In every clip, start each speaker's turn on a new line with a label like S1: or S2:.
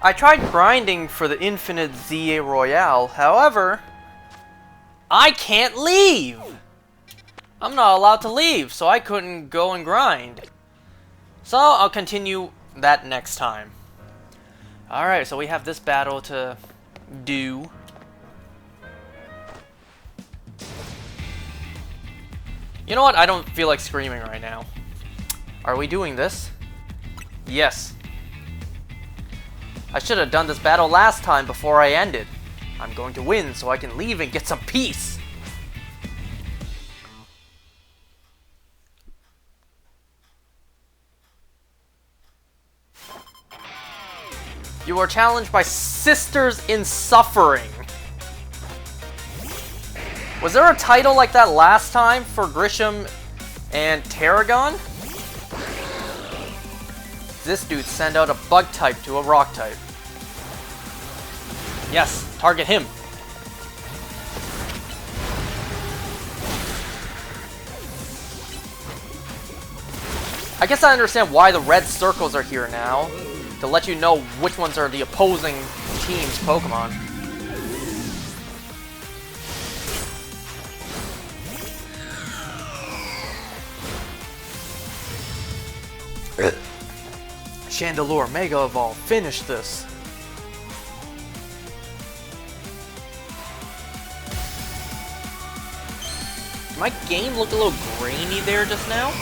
S1: I tried grinding for the infinite ZA Royale, however, I can't leave! I'm not allowed to leave, so I couldn't go and grind. So I'll continue that next time. Alright, so we have this battle to do. You know what? I don't feel like screaming right now. Are we doing this? Yes. I should have done this battle last time before I ended. I'm going to win so I can leave and get some peace. You are challenged by Sisters in Suffering. Was there a title like that last time for Grisham and Tarragon? This dude sent out a bug type to a rock type. Yes, target him. I guess I understand why the red circles are here now. To let you know which ones are the opposing team's Pokemon. Chandelure, Mega Evolve, finish this. Did my game look a little grainy there just now?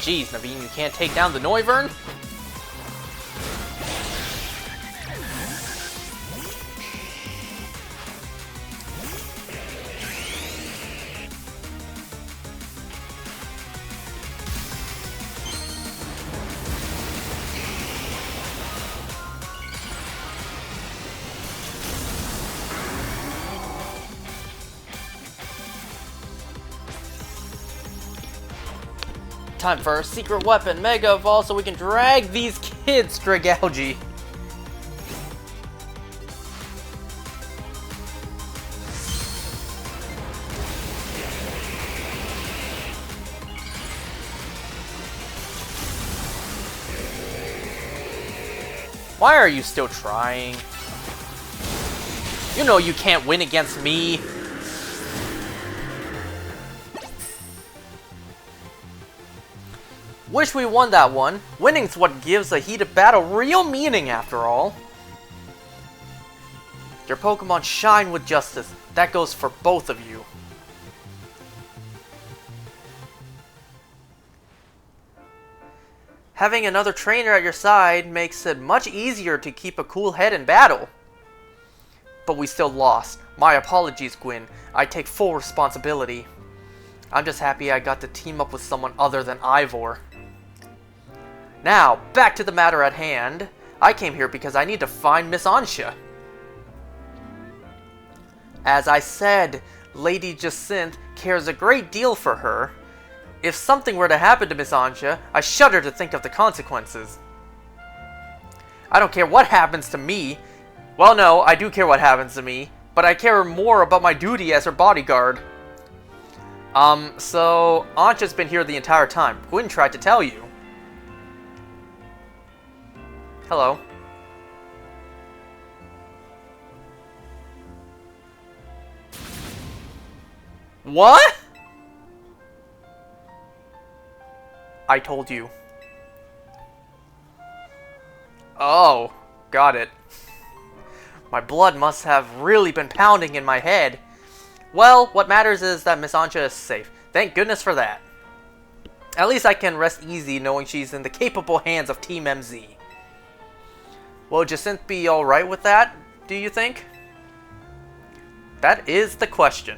S1: Jeez, Naveen, you can't take down the Noivern? Time for our secret weapon, Mega Evolve, so we can drag these kids, Dragalge. Why are you still trying? You know you can't win against me. Wish we won that one. Winning's what gives a heated battle real meaning after all. Your Pokemon shine with justice. That goes for both of you. Having another trainer at your side makes it much easier to keep a cool head in battle. But we still lost. My apologies, Gwyn. I take full responsibility. I'm just happy I got to team up with someone other than Ivor. Now, back to the matter at hand. I came here because I need to find Miss Ansha. As I said, Lady Jacinthe cares a great deal for her. If something were to happen to Miss Ansha, I shudder to think of the consequences. I don't care what happens to me. Well, no, I do care what happens to me, but I care more about my duty as her bodyguard. So Ansha's been here the entire time. Gwyn tried to tell you. Hello. What? I told you. Oh, got it. My blood must have really been pounding in my head. Well, what matters is that Miss Ansha is safe. Thank goodness for that. At least I can rest easy knowing she's in the capable hands of Team MZ. Will Jacinthe be alright with that, do you think? That is the question.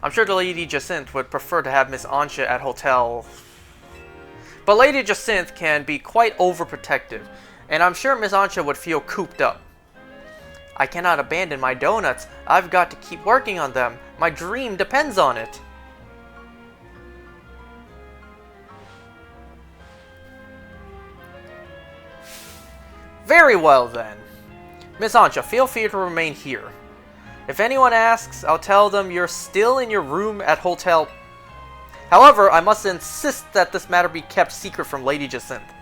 S1: I'm sure the Lady Jacinthe would prefer to have Miss Ansha at hotel. But Lady Jacinthe can be quite overprotective, and I'm sure Miss Ansha would feel cooped up. I cannot abandon my donuts. I've got to keep working on them. My dream depends on it. Very well then. Miss Ancha, feel free to remain here. If anyone asks, I'll tell them you're still in your room at Hotel... However, I must insist that this matter be kept secret from Lady Jacinthe.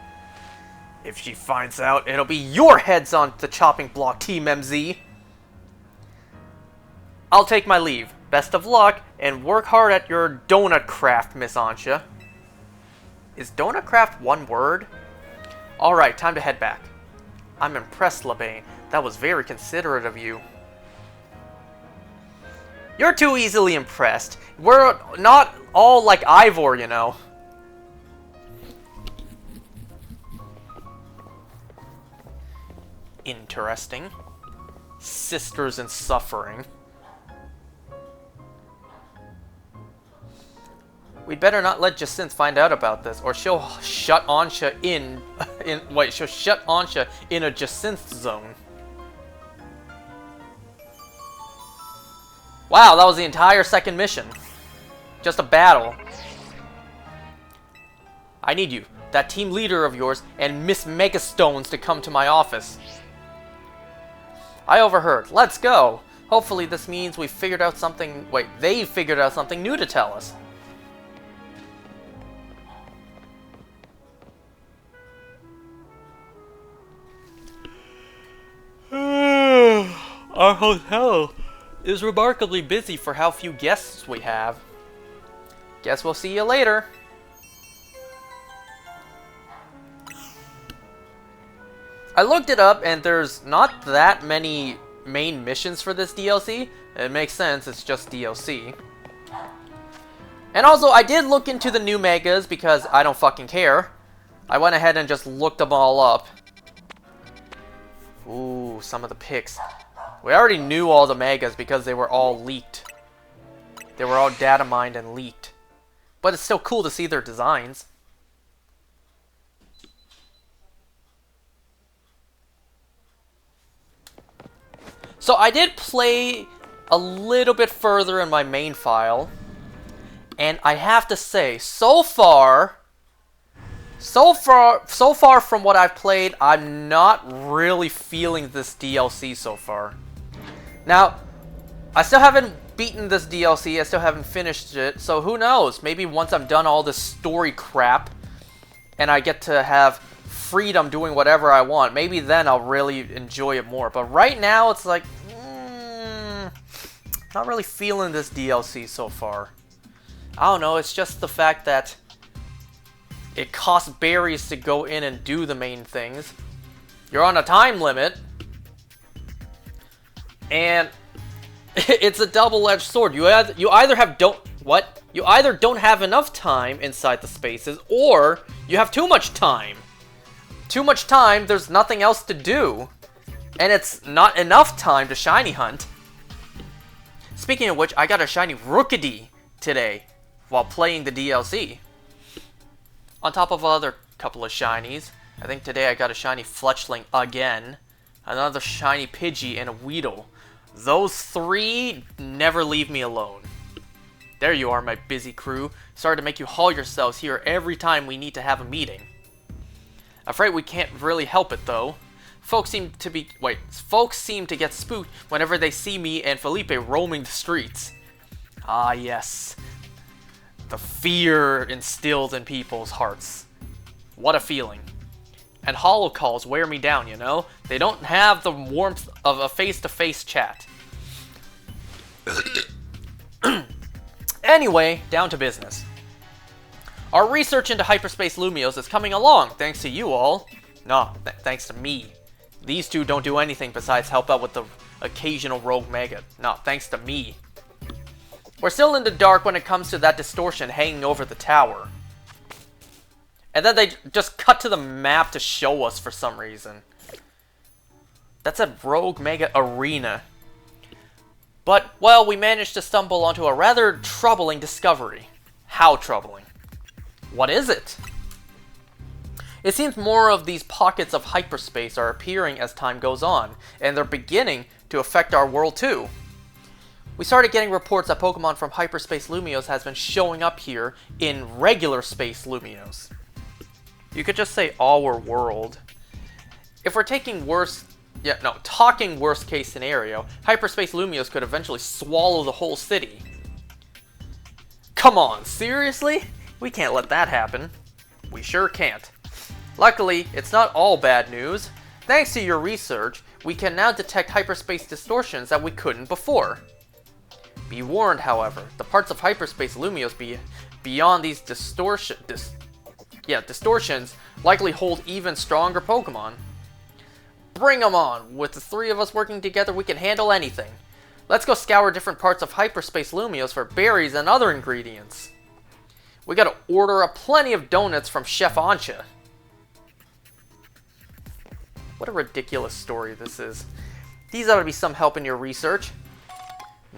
S1: If she finds out, it'll be your heads on the chopping block, Team MZ. I'll take my leave. Best of luck, and work hard at your donut craft, Miss Ancha. Is donut craft one word? Alright, time to head back. I'm impressed, Labane. That was very considerate of you. You're too easily impressed. We're not all like Ivor, you know. Interesting. Sisters in suffering. We'd better not let Jacinthe find out about this, or she'll shut Ancha she'll shut Ancha in a Jacinthe zone. Wow, that was the entire second mission. Just a battle. I need you, that team leader of yours, and Miss Megastones to come to my office. I overheard. Let's go. Hopefully this means we figured out something... Wait, they figured out something new to tell us. Our hotel is remarkably busy for how few guests we have. Guess we'll see you later. I looked it up and there's not that many main missions for this DLC. It makes sense, it's just DLC. And also, I did look into the new megas because I don't fucking care. I went ahead and just looked them all up. Ooh, some of the pics. We already knew all the megas because they were all leaked. They were all data mined and leaked. But it's still cool to see their designs. So I did play a little bit further in my main file. And I have to say, so far from what I've played, I'm not really feeling this DLC so far. Now, I still haven't beaten this DLC, I still haven't finished it, so who knows? Maybe once I'm done all this story crap, and I get to have freedom doing whatever I want, maybe then I'll really enjoy it more. But right now, it's like, not really feeling this DLC so far. I don't know, it's just the fact that it costs berries to go in and do the main things. You're on a time limit. And it's a double-edged sword. You either don't have enough time inside the spaces, or you have too much time. Too much time, there's nothing else to do. And it's not enough time to shiny hunt. Speaking of which, I got a shiny Rookidee today while playing the DLC. On top of other couple of shinies. I think today I got a shiny Fletchling again. Another shiny Pidgey and a Weedle. Those three never leave me alone. There you are, my busy crew. Sorry to make you haul yourselves here every time we need to have a meeting. Afraid we can't really help it though. Folks seem to get spooked whenever they see me and Felipe roaming the streets. Ah yes. The fear instilled in people's hearts. What a feeling. And hollow calls wear me down, you know? They don't have the warmth of a face-to-face chat. Anyway, down to business. Our research into hyperspace Lumios is coming along, thanks to you all. No, thanks to me. These two don't do anything besides help out with the occasional rogue mega. No, thanks to me. We're still in the dark when it comes to that distortion hanging over the tower. And then they just cut to the map to show us for some reason. That's a rogue mega arena. But, well, we managed to stumble onto a rather troubling discovery. How troubling? What is it? It seems more of these pockets of hyperspace are appearing as time goes on, and they're beginning to affect our world too. We started getting reports that Pokemon from hyperspace Lumios has been showing up here in regular space Lumios. You could just say our world. if we're taking talking worst case scenario, hyperspace Lumios could eventually swallow the whole city. Come on, seriously? We can't let that happen. We sure can't. Luckily, it's not all bad news. Thanks to your research, we can now detect hyperspace distortions that we couldn't before. Be warned, however, the parts of hyperspace Lumios beyond these distortions likely hold even stronger Pokémon. Bring them on! With the three of us working together, we can handle anything. Let's go scour different parts of hyperspace Lumios for berries and other ingredients. We gotta order a plenty of donuts from Chef Ancha. What a ridiculous story this is. These ought to be some help in your research.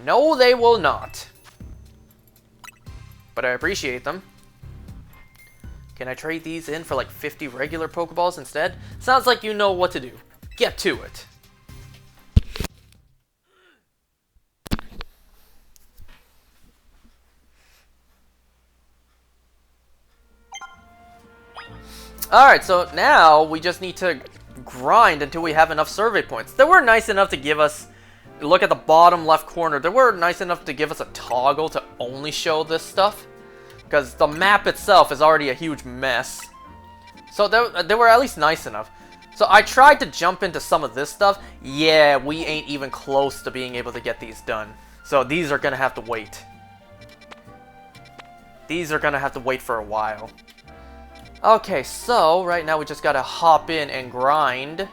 S1: No, they will not. But I appreciate them. Can I trade these in for like 50 regular Pokeballs instead? Sounds like you know what to do. Get to it. Alright, so now we just need to grind until we have enough survey points. They were nice enough to give us, look at the bottom left corner, they were nice enough to give us a toggle to only show this stuff. Because the map itself is already a huge mess. So they were at least nice enough. So I tried to jump into some of this stuff. Yeah, we ain't even close to being able to get these done. So these are gonna have to wait. These are gonna have to wait for a while. Okay, so right now we just gotta hop in and grind.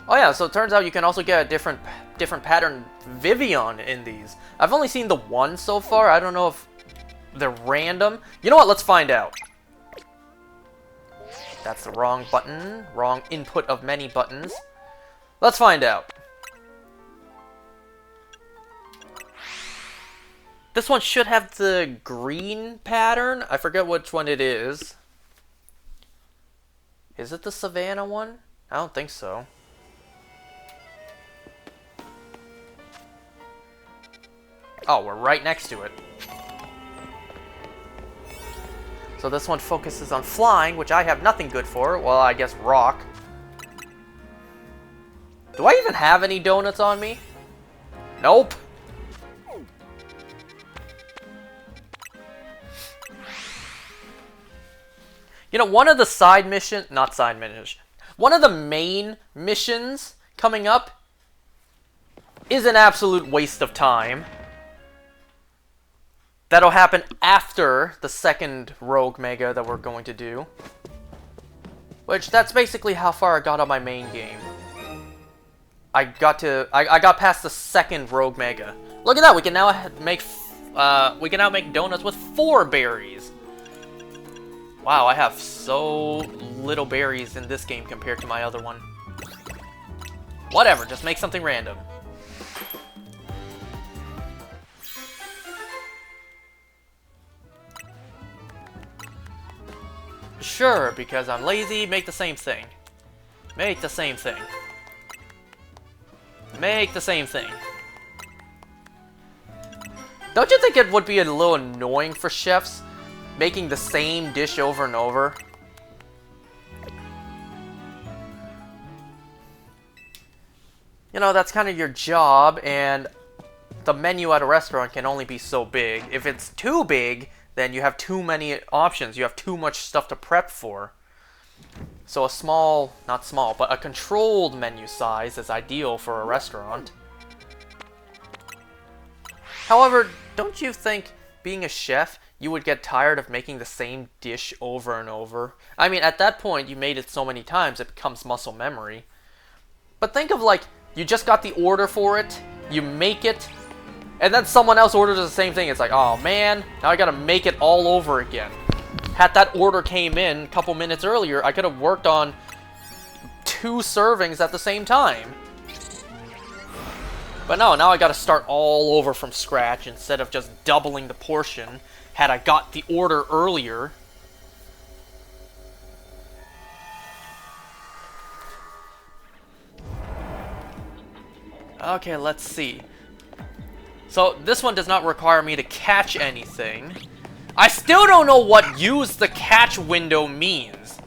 S1: Oh yeah, so it turns out you can also get a different pattern Vivian in these. I've only seen the one so far. I don't know if they're random. You know what? Let's find out. That's the wrong button. Wrong input of many buttons. Let's find out. This one should have the green pattern. I forget which one it is. Is it the Savannah one? I don't think so. Oh, we're right next to it. So this one focuses on flying, which I have nothing good for. Well, I guess rock. Do I even have any donuts on me? Nope. You know, one of the one of the main missions coming up is an absolute waste of time. That'll happen after the second Rogue Mega that we're going to do. Which, that's basically how far I got on my main game. I got past the second Rogue Mega. Look at that, we can now make donuts with 4 berries. Wow, I have so little berries in this game compared to my other one. Whatever, just make something random. Sure, because I'm lazy, make the same thing. Make the same thing. Make the same thing. Don't you think it would be a little annoying for chefs making the same dish over and over? You know, that's kind of your job, and the menu at a restaurant can only be so big. If it's too big, then you have too many options. You have too much stuff to prep for. So a small, not small, but a controlled menu size is ideal for a restaurant. However, don't you think, being a chef, you would get tired of making the same dish over and over? I mean, at that point, you made it so many times, it becomes muscle memory. But think of, like, you just got the order for it, you make it, and then someone else orders the same thing. It's like, oh man, now I gotta make it all over again. Had that order came in a couple minutes earlier, I could have worked on 2 servings at the same time. But no, now I gotta start all over from scratch instead of just doubling the portion had I got the order earlier. Okay, let's see. So this one does not require me to catch anything. I still don't know what use the catch window means.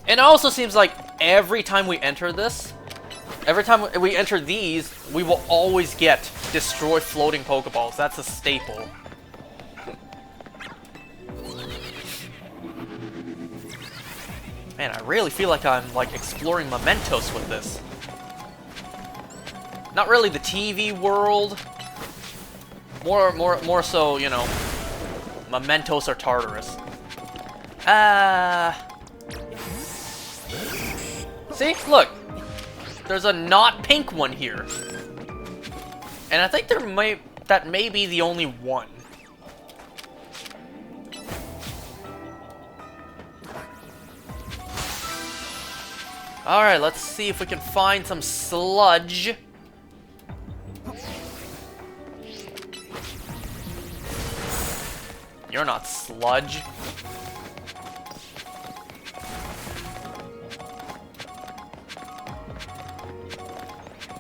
S1: And it also seems like every time we enter this, every time we enter these, we will always get destroy floating Pokeballs. That's a staple. Man, I really feel like I'm like exploring Mementos with this. Not really the TV world. More so, you know, Mementos or Tartarus. See, look. There's a not pink one here. And I think that may be the only one. Alright, let's see if we can find some sludge. You're not sludge.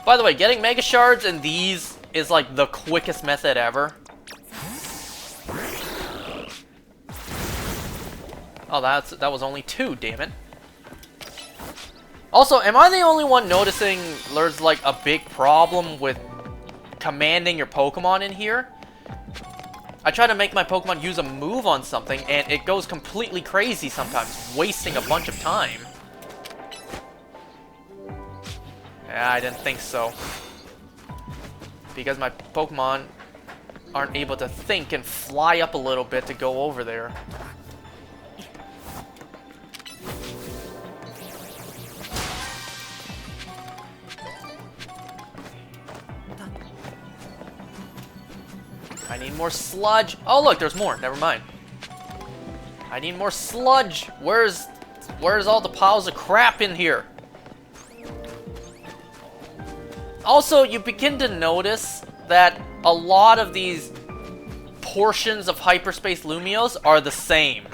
S1: By the way, getting Mega Shards in these is like the quickest method ever. Oh, that was only 2, damn it. Also, am I the only one noticing there's like a big problem with commanding your Pokemon in here? I try to make my Pokemon use a move on something, and it goes completely crazy sometimes, wasting a bunch of time. Yeah, I didn't think so. Because my Pokemon aren't able to think and fly up a little bit to go over there. I need more sludge. Oh, look, there's more. Never mind. I need more sludge. Where's all the piles of crap in here? Also, you begin to notice that a lot of these portions of Hyperspace Lumios are the same.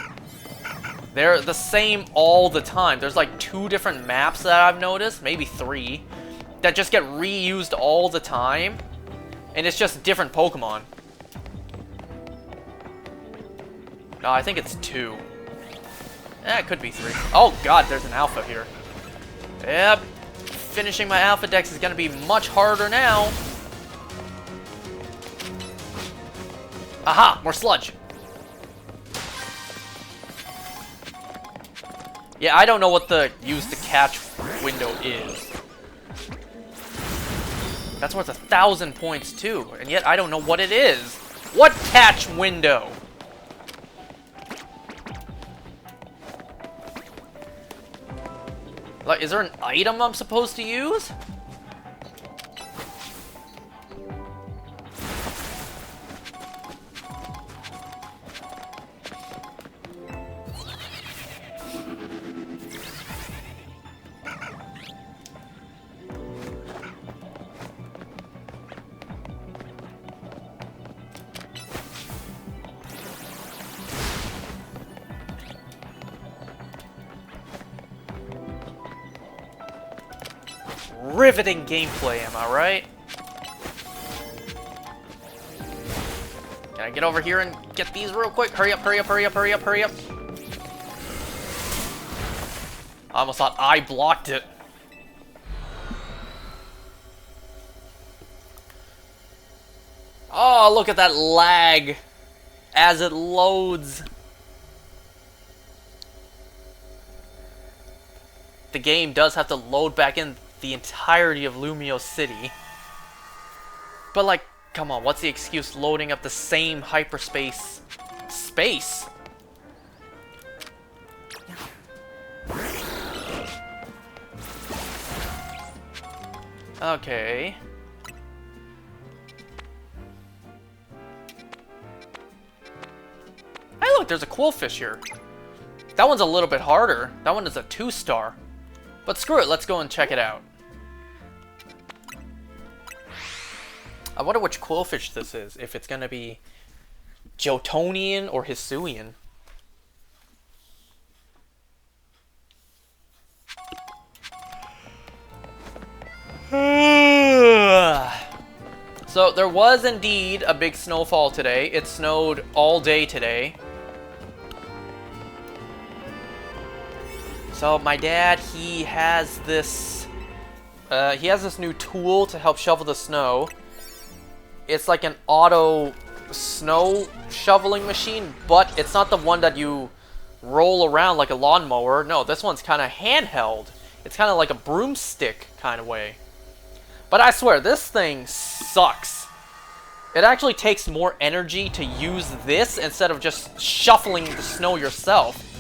S1: They're the same all the time. There's like 2 different maps that I've noticed, maybe 3, that just get reused all the time. And it's just different Pokemon. No, I think it's 2. Eh, it could be 3. Oh god, there's an Alpha here. Yep. Finishing my Alpha Dex is gonna be much harder now. Aha! More sludge! Yeah, I don't know what the use to catch window is. That's worth 1,000 points too, and yet I don't know what it is. What catch window? Like, is there an item I'm supposed to use? Riveting gameplay, am I right? Can I get over here and get these real quick? Hurry up, hurry up, hurry up, hurry up, hurry up. I almost thought I blocked it. Oh, look at that lag as it loads. The game does have to load back in the entirety of Lumio City. But like, come on, what's the excuse loading up the same hyperspace space? Okay. Hey look, there's a Quillfish here. That one's a little bit harder. That one is a 2-star. But screw it, let's go and check it out. I wonder which Quillfish this is, if it's gonna be Jotonian or Hisuian. So there was indeed a big snowfall today. It snowed all day today. So my dad, he has this new tool to help shovel the snow. It's like an auto snow shoveling machine, but it's not the one that you roll around like a lawnmower. No, this one's kind of handheld. It's kind of like a broomstick kind of way. But I swear, this thing sucks. It actually takes more energy to use this instead of just shuffling the snow yourself.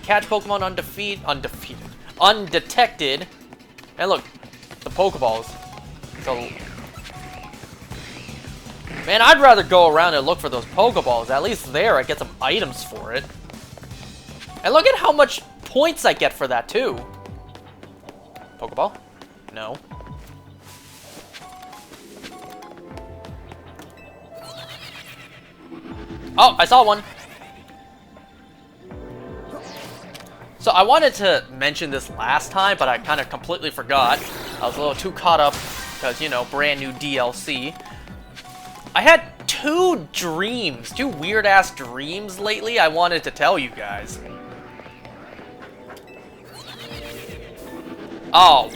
S1: Catch Pokemon undetected. And look, the Pokeballs. So, man, I'd rather go around and look for those Pokeballs. At least there, I get some items for it. And look at how much points I get for that, too. Pokeball? No. Oh, I saw one. So I wanted to mention this last time, but I kind of completely forgot. I was a little too caught up because, you know, brand new DLC. I had two weird-ass dreams lately I wanted to tell you guys. Oh.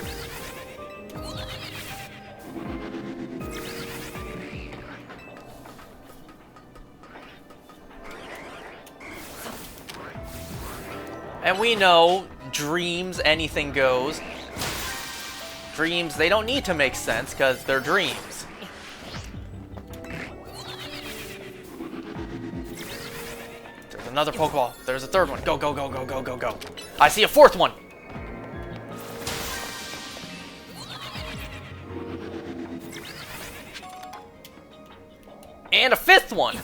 S1: And we know, dreams, anything goes. Dreams, they don't need to make sense, because they're dreams. There's another Pokeball. There's a third one. Go, go, go, go, go, go, go. I see a fourth one! And a fifth one!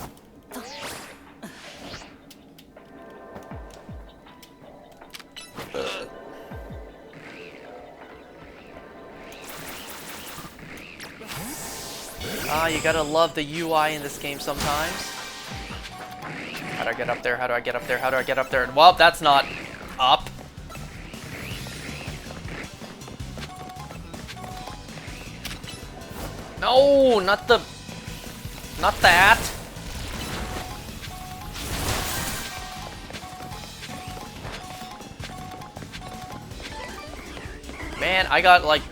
S1: You gotta love the UI in this game sometimes. How do I get up there? How do I get up there? How do I get up there? Well, that's not up. No, not that. Man, I got like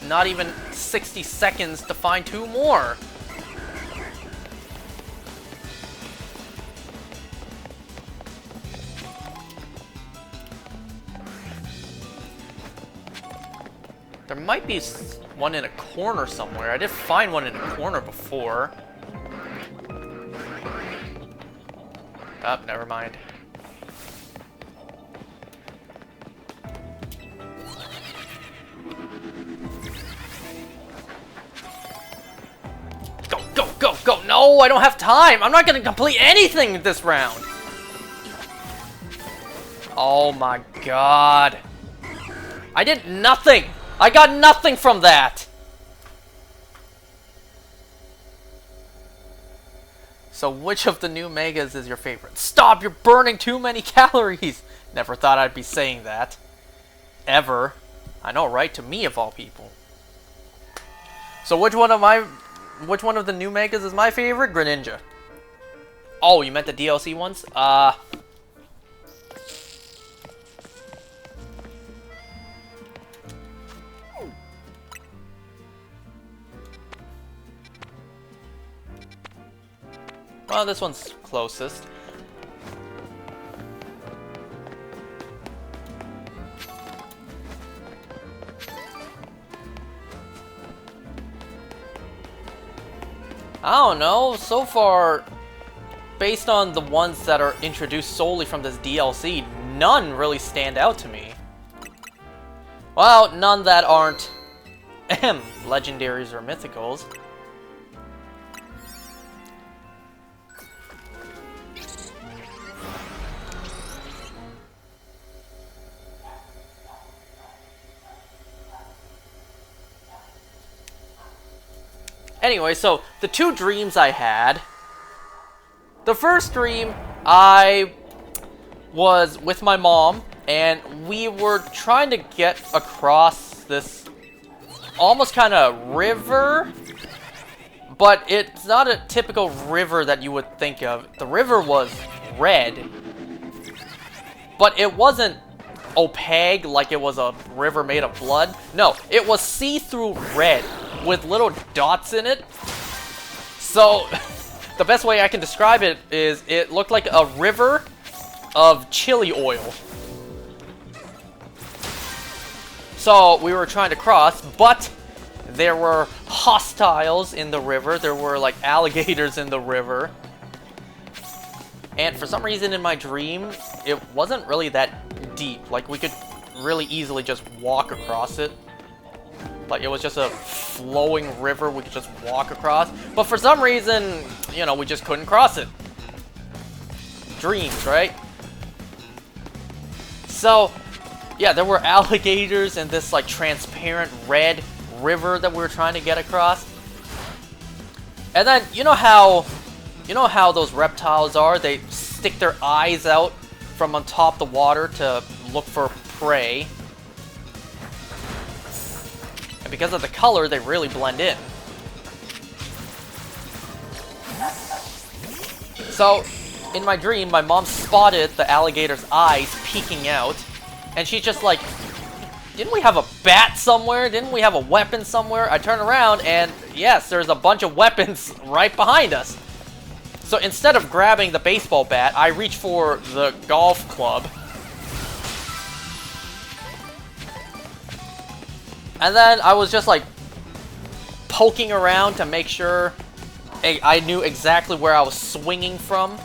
S1: not even 60 seconds to find two more. There might be one in a corner somewhere. I did find one in a corner before. Oh, never mind. Go! No, I don't have time! I'm not gonna complete anything this round! Oh my god. I did nothing! I got nothing from that! So which of the new Megas is your favorite? Stop! You're burning too many calories! Never thought I'd be saying that. Ever. I know, right? To me, of all people. So which one of the new Megas is my favorite? Greninja. Oh, you meant the DLC ones? Well, this one's closest. I don't know, so far, based on the ones that are introduced solely from this DLC, none really stand out to me. Well, none that aren't legendaries or mythicals. Anyway, so the two dreams I had. The first dream, I was with my mom, and we were trying to get across this almost kind of river, but it's not a typical river that you would think of. The river was red, but it wasn't opaque like it was a river made of blood. No, it was see-through red with little dots in it. So, the best way I can describe it is it looked like a river of chili oil. So, we were trying to cross, but there were hostiles in the river. There were, like, alligators in the river. And for some reason in my dream, it wasn't really that deep. Like, we could really easily just walk across it. Like, it was just a flowing river we could just walk across. But for some reason, you know, we just couldn't cross it. Dreams, right? So, yeah, there were alligators in this, like, transparent red river that we were trying to get across. And then, you know how those reptiles are? They stick their eyes out from on top of the water to look for prey. And because of the color, they really blend in. So, in my dream, my mom spotted the alligator's eyes peeking out. And she's just like, didn't we have a bat somewhere? Didn't we have a weapon somewhere? I turn around and yes, there's a bunch of weapons right behind us. So instead of grabbing the baseball bat, I reach for the golf club. And then I was just like poking around to make sure I knew exactly where I was swinging from,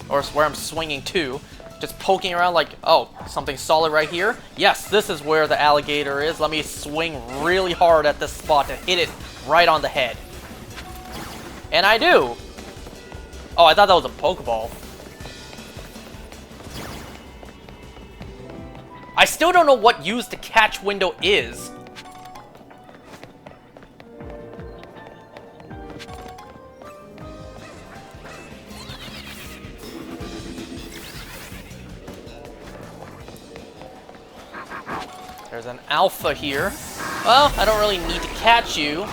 S1: or where I'm swinging to. Just poking around like, oh, something solid right here? Yes, this is where the alligator is. Let me swing really hard at this spot to hit it right on the head. And I do. Oh, I thought that was a Pokeball. I still don't know what use the catch window is. There's an alpha here. Well, I don't really need to catch you,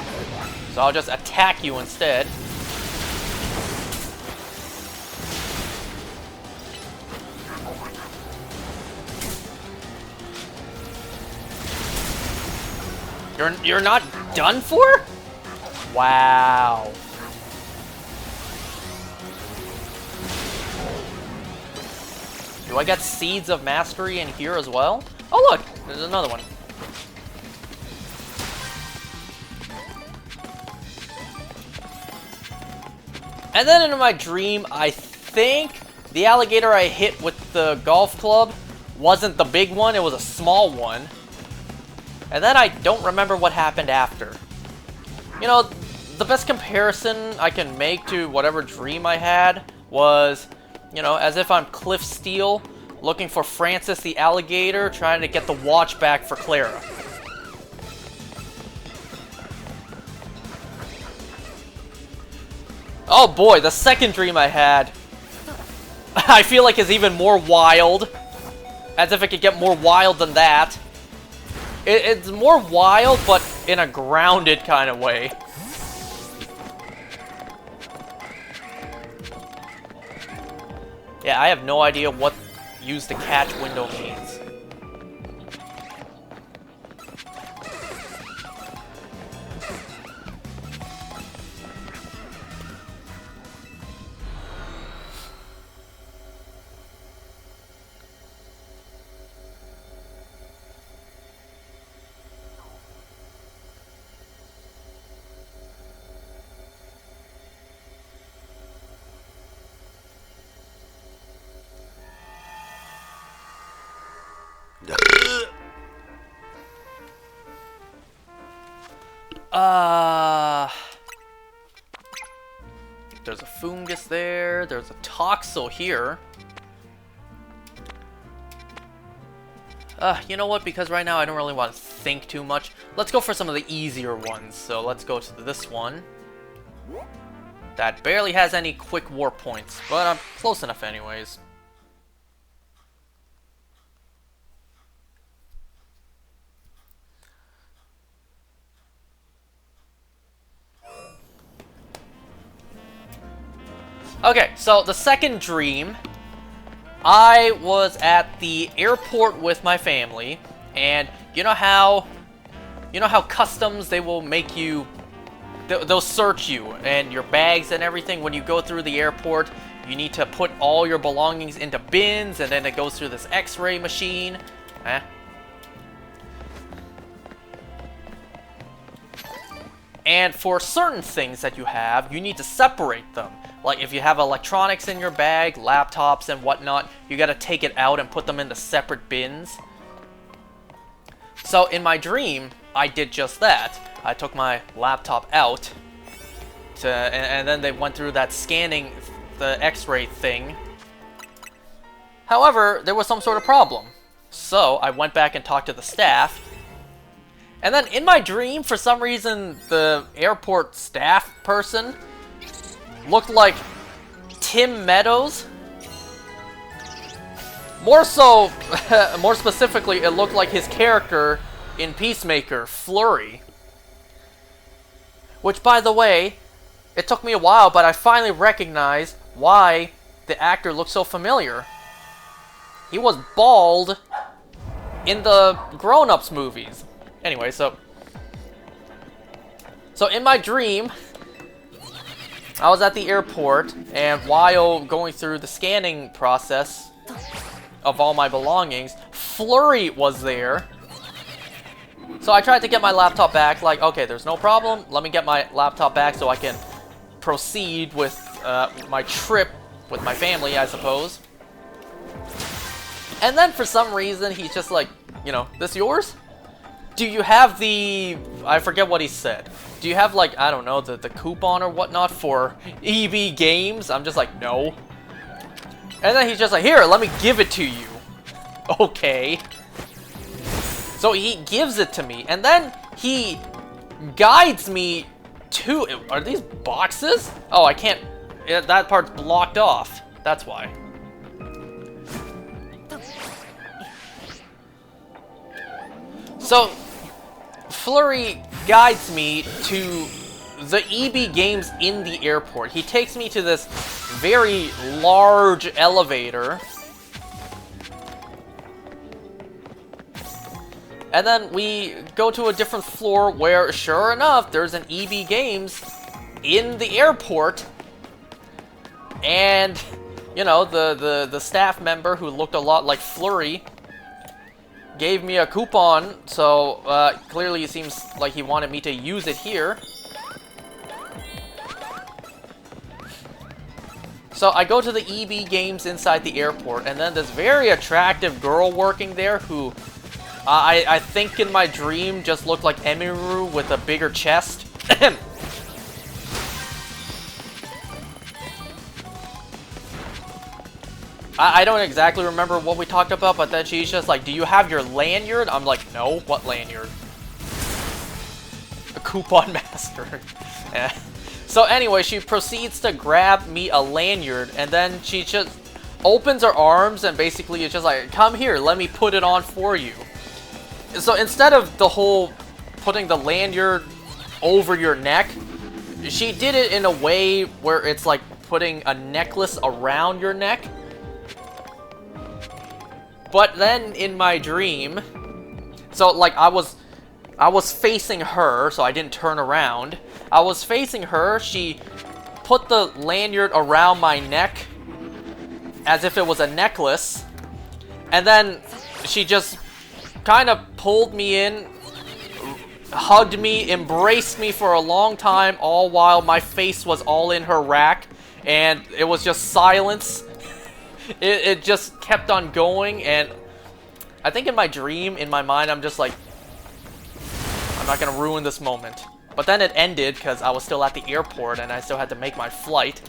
S1: so I'll just attack you instead. You're not done for? Wow. Do I get Seeds of Mastery in here as well? Oh look, there's another one. And then in my dream, I think the alligator I hit with the golf club wasn't the big one, it was a small one. And then I don't remember what happened after. You know, the best comparison I can make to whatever dream I had was, you know, as if I'm Cliff Steele looking for Francis the alligator, trying to get the watch back for Clara. Oh boy, the second dream I had, I feel like is even more wild. As if it could get more wild than that. It's more wild, but in a grounded kind of way. Yeah, I have no idea what use the catch window means. There's a fungus there, there's a toxel here. You know what, because right now I don't really want to think too much. Let's go for some of the easier ones. So let's go to this one. That barely has any quick warp points, but I'm close enough anyways. Okay, so the second dream, I was at the airport with my family, and you know how customs, they will make you, they'll search you and your bags and everything when you go through the airport. You need to put all your belongings into bins, and then it goes through this X-ray machine. And for certain things that you have, you need to separate them. Like if you have electronics in your bag, laptops and whatnot, you gotta take it out and put them into separate bins. So in my dream, I did just that. I took my laptop out, and then they went through that scanning, the X-ray thing. However, there was some sort of problem. So I went back and talked to the staff. And then in my dream, for some reason, the airport staff person looked like Tim Meadows. More so, more specifically, it looked like his character in Peacemaker, Flurry. Which, by the way, it took me a while, but I finally recognized why the actor looked so familiar. He was bald in the Grown Ups movies. Anyway, so in my dream, I was at the airport, and while going through the scanning process of all my belongings, Flurry was there. So I tried to get my laptop back, like, okay, there's no problem. Let me get my laptop back so I can proceed with my trip with my family, I suppose. And then for some reason, he's just like, you know, this yours? Do you have the... I forget what he said. Do you have, like, I don't know, the coupon or whatnot for EB Games? I'm just like, no. And then he's just like, here, let me give it to you. Okay. So he gives it to me, and then he guides me to... Are these boxes? Oh, I can't... That part's blocked off. That's why. So, Flurry guides me to the EB Games in the airport. He takes me to this very large elevator. And then we go to a different floor where, sure enough, there's an EB Games in the airport. And, you know, the staff member who looked a lot like Flurry gave me a coupon, so clearly it seems like he wanted me to use it here. So I go to the EB Games inside the airport, and then this very attractive girl working there who I think in my dream just looked like Emiru with a bigger chest. I don't exactly remember what we talked about, but then she's just like, do you have your lanyard? I'm like, no, what lanyard? A coupon master. Yeah. So anyway, she proceeds to grab me a lanyard, and then she just opens her arms and basically is just like, come here, let me put it on for you. So instead of the whole putting the lanyard over your neck, she did it in a way where it's like putting a necklace around your neck. But then in my dream, so like I was facing her, so I didn't turn around. I was facing her, she put the lanyard around my neck as if it was a necklace, and then she just kind of pulled me in, hugged me, embraced me for a long time, all while my face was all in her rack, and it was just silence. It just kept on going, and I think in my dream, in my mind, I'm just like, I'm not gonna ruin this moment. But then it ended because I was still at the airport and I still had to make my flight.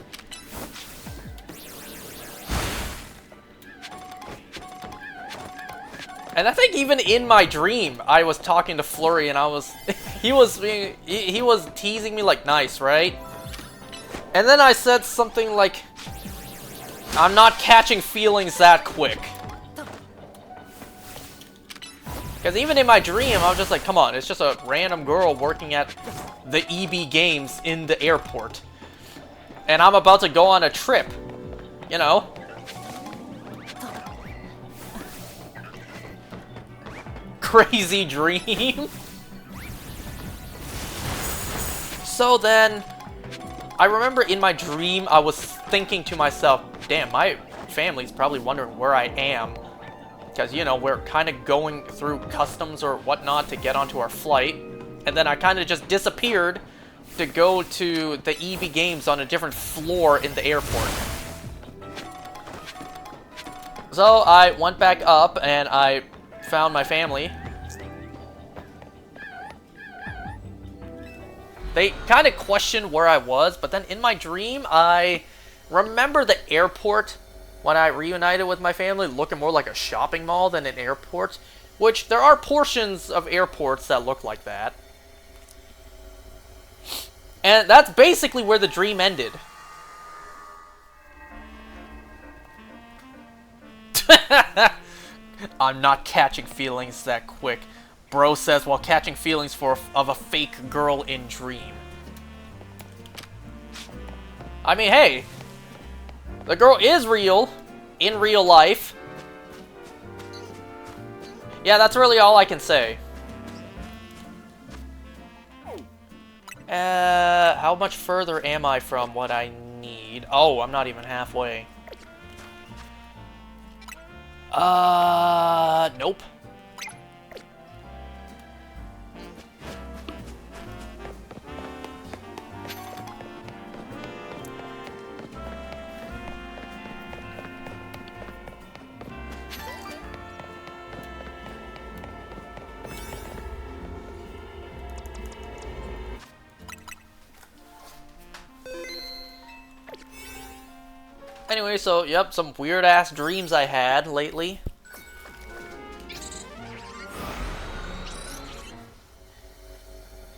S1: And I think even in my dream, I was talking to Flurry and I was, he was teasing me like, nice, right? And then I said something like, I'm not catching feelings that quick. Because even in my dream, I was just like, come on, it's just a random girl working at the EB Games in the airport. And I'm about to go on a trip, you know? crazy dream. So then, I remember in my dream, I was thinking to myself, damn, my family's probably wondering where I am. Because, you know, we're kind of going through customs or whatnot to get onto our flight. And then I kind of just disappeared to go to the EB Games on a different floor in the airport. So I went back up and I found my family. They kind of questioned where I was, but then in my dream, I remember the airport when I reunited with my family looking more like a shopping mall than an airport, which there are portions of airports that look like that. And that's basically where the dream ended. I'm not catching feelings that quick. Bro says while catching feelings of a fake girl in dream. I mean, hey, the girl is real, in real life. Yeah, that's really all I can say. How much further am I from what I need? Oh, I'm not even halfway. Nope. Anyway, so, yep, some weird-ass dreams I had lately.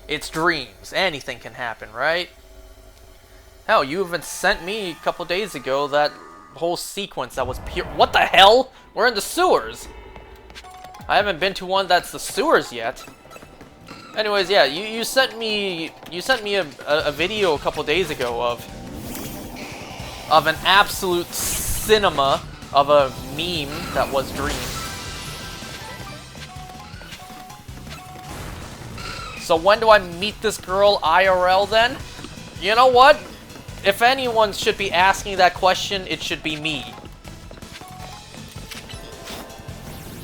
S1: It's dreams. Anything can happen, right? Hell, you even sent me a couple days ago that whole sequence that was pure— What the hell? We're in the sewers! I haven't been to one that's the sewers yet. Anyways, yeah, you sent me a video a couple days ago of an absolute cinema of a meme that was Dream. So when do I meet this girl IRL then? You know what? If anyone should be asking that question, it should be me.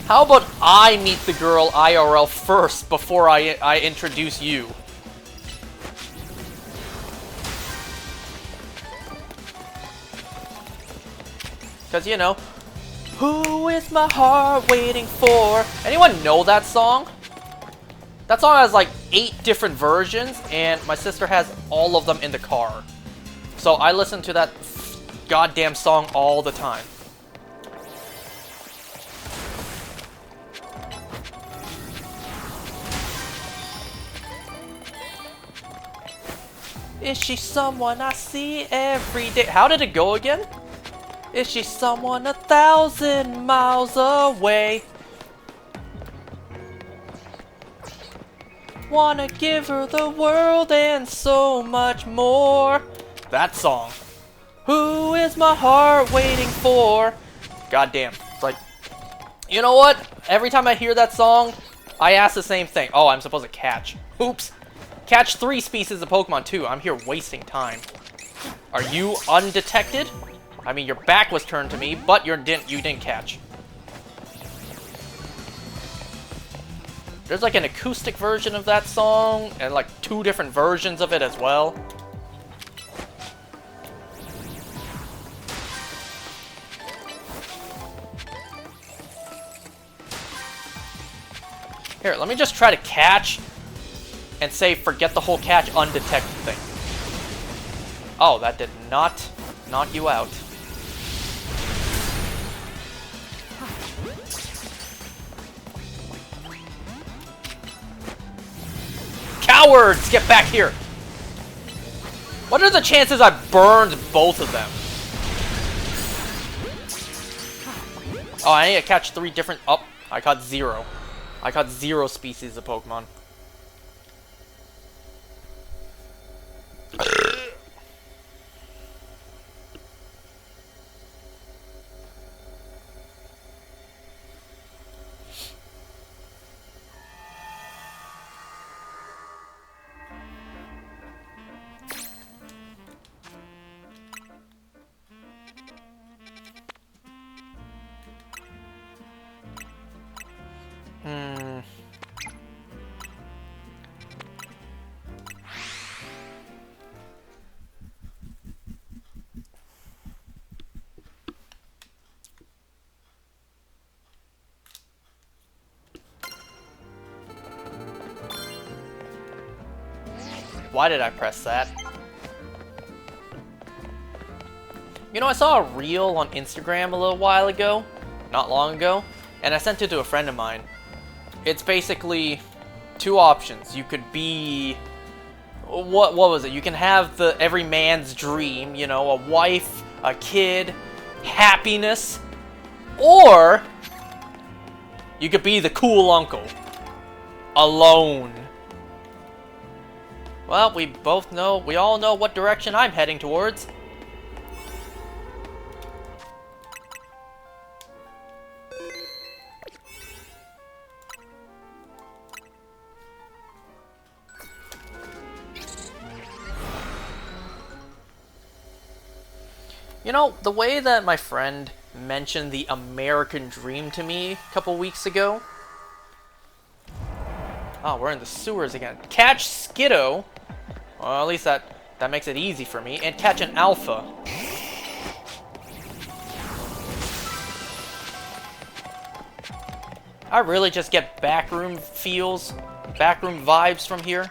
S1: How about I meet the girl IRL first before I introduce you? Because, you know, who is my heart waiting for? Anyone know that song? That song has like 8 different versions, and my sister has all of them in the car. So I listen to that goddamn song all the time. Is she someone I see every day? How did it go again? Is she someone 1,000 miles away? Wanna give her the world and so much more. That song. Who is my heart waiting for? Goddamn. It's like, you know what? Every time I hear that song, I ask the same thing. Oh, I'm supposed to catch. Oops. Catch 3 species of Pokemon too. I'm here wasting time. Are you undetected? I mean, your back was turned to me, but you didn't catch. There's like an acoustic version of that song, and like 2 different versions of it as well. Here, let me just try to catch and say forget the whole catch undetected thing. Oh, that did not knock you out. Cowards! Get back here! What are the chances I burned both of them? Oh, I need to catch 3 different— Oh, I caught 0. I caught 0 species of Pokemon. Why did I press that? You know, I saw a reel on Instagram a little while ago, not long ago, and I sent it to a friend of mine. It's basically two options. You could be... What was it? You can have the every man's dream, you know, a wife, a kid, happiness, or you could be the cool uncle. Alone. Well, we all know what direction I'm heading towards. You know, the way that my friend mentioned the American dream to me a couple weeks ago. Oh, we're in the sewers again. Catch Skiddo. Well, at least that makes it easy for me. And catch an alpha. I really just get backroom feels, backroom vibes from here.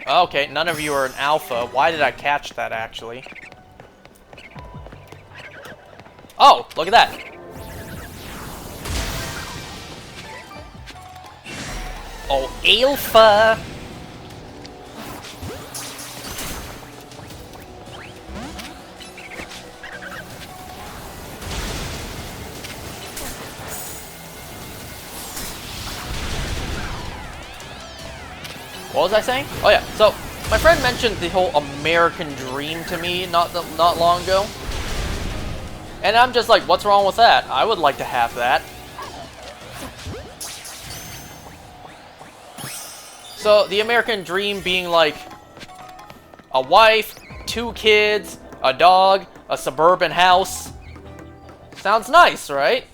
S1: Okay, none of you are an alpha. Why did I catch that, actually? Oh, look at that. Oh, alpha! What was I saying? Oh yeah, so my friend mentioned the whole American dream to me not long ago. And I'm just like, what's wrong with that? I would like to have that. So the American dream being like a wife, 2 kids, a dog, a suburban house. Sounds nice, right?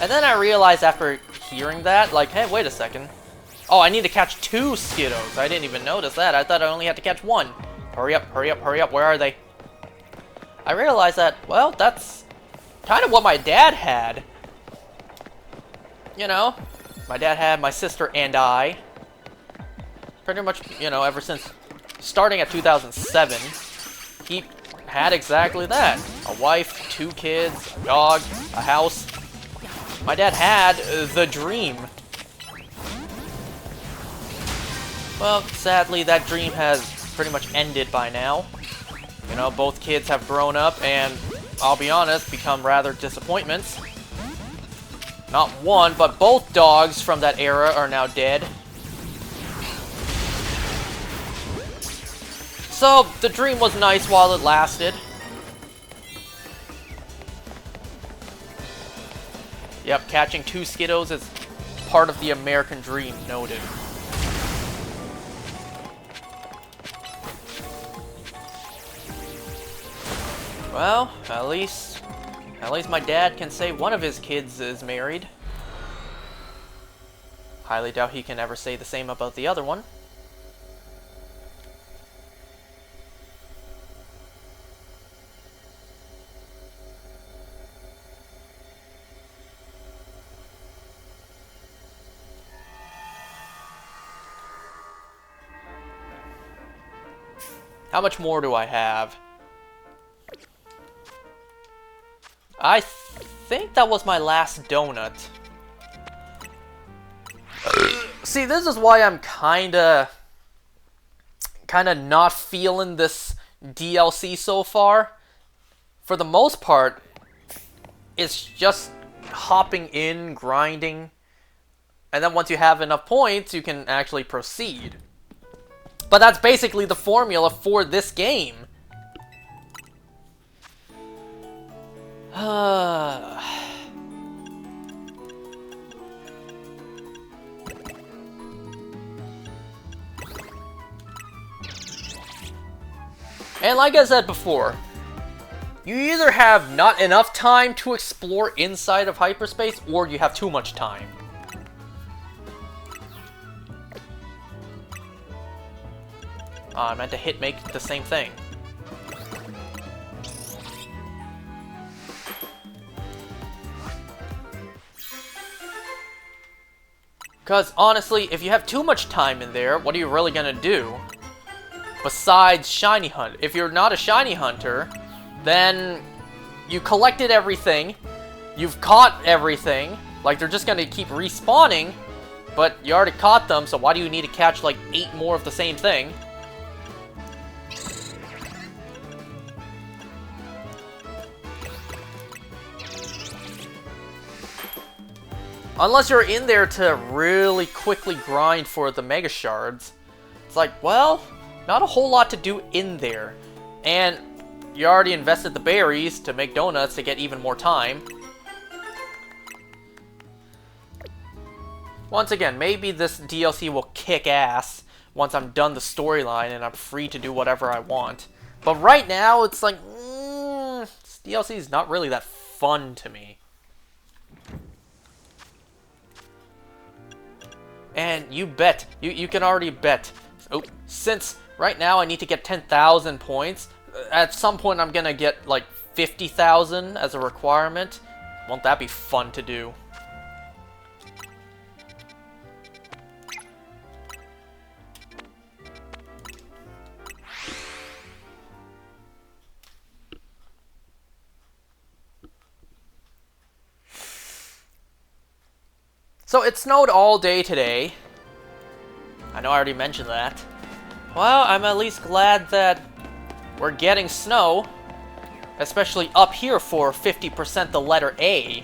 S1: And then I realized after hearing that, like, hey, wait a second. Oh, I need to catch 2 Skiddos. I didn't even notice that. I thought I only had to catch 1. Hurry up, hurry up, hurry up. Where are they? I realized that, well, that's kind of what my dad had. You know, my dad had my sister and I. Pretty much, you know, ever since starting at 2007, he had exactly that. A wife, 2 kids, a dog, a house. My dad had the dream. Well, sadly, that dream has pretty much ended by now. You know, both kids have grown up and, I'll be honest, become rather disappointments. Not one, but both dogs from that era are now dead. So, the dream was nice while it lasted. Yep, catching 2 Skiddos is part of the American dream, noted. Well, at least my dad can say one of his kids is married. Highly doubt he can ever say the same about the other one. How much more do I have? I think that was my last donut. See, this is why I'm kinda not feeling this DLC so far. For the most part, it's just hopping in, grinding, and then once you have enough points, you can actually proceed. But that's basically the formula for this game. And like I said before, you either have not enough time to explore inside of hyperspace, or you have too much time. I meant to make the same thing. Because, honestly, if you have too much time in there, what are you really gonna do? Besides shiny hunt. If you're not a shiny hunter, then you collected everything, you've caught everything, like they're just gonna keep respawning, but you already caught them, so why do you need to catch like 8 more of the same thing? Unless you're in there to really quickly grind for the Mega Shards. It's like, well, not a whole lot to do in there. And you already invested the berries to make donuts to get even more time. Once again, maybe this DLC will kick ass once I'm done the storyline and I'm free to do whatever I want. But right now, it's like, this DLC is not really that fun to me. And you bet, you can already bet. Oh, since right now I need to get 10,000 points, at some point I'm gonna get like 50,000 as a requirement. Won't that be fun to do? So it snowed all day today. I know I already mentioned that. Well, I'm at least glad that we're getting snow. Especially up here for 50% the letter A.